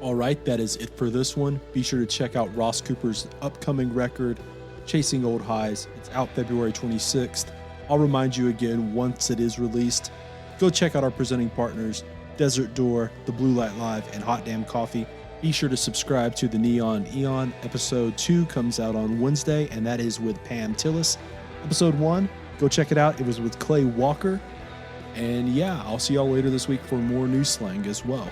All right, that is it for this one. Be sure to check out Ross Cooper's upcoming record, Chasing Old Highs. It's out February 26th. I'll remind you again once it is released. Go check out our presenting partners, Desert Door, The Blue Light Live, and Hot Damn Coffee. Be sure to subscribe to the Neon Eon. Episode 2 comes out on Wednesday, and that is with Pam Tillis. Episode 1, go check it out. It was with Clay Walker. And yeah, I'll see y'all later this week for more new slang as well.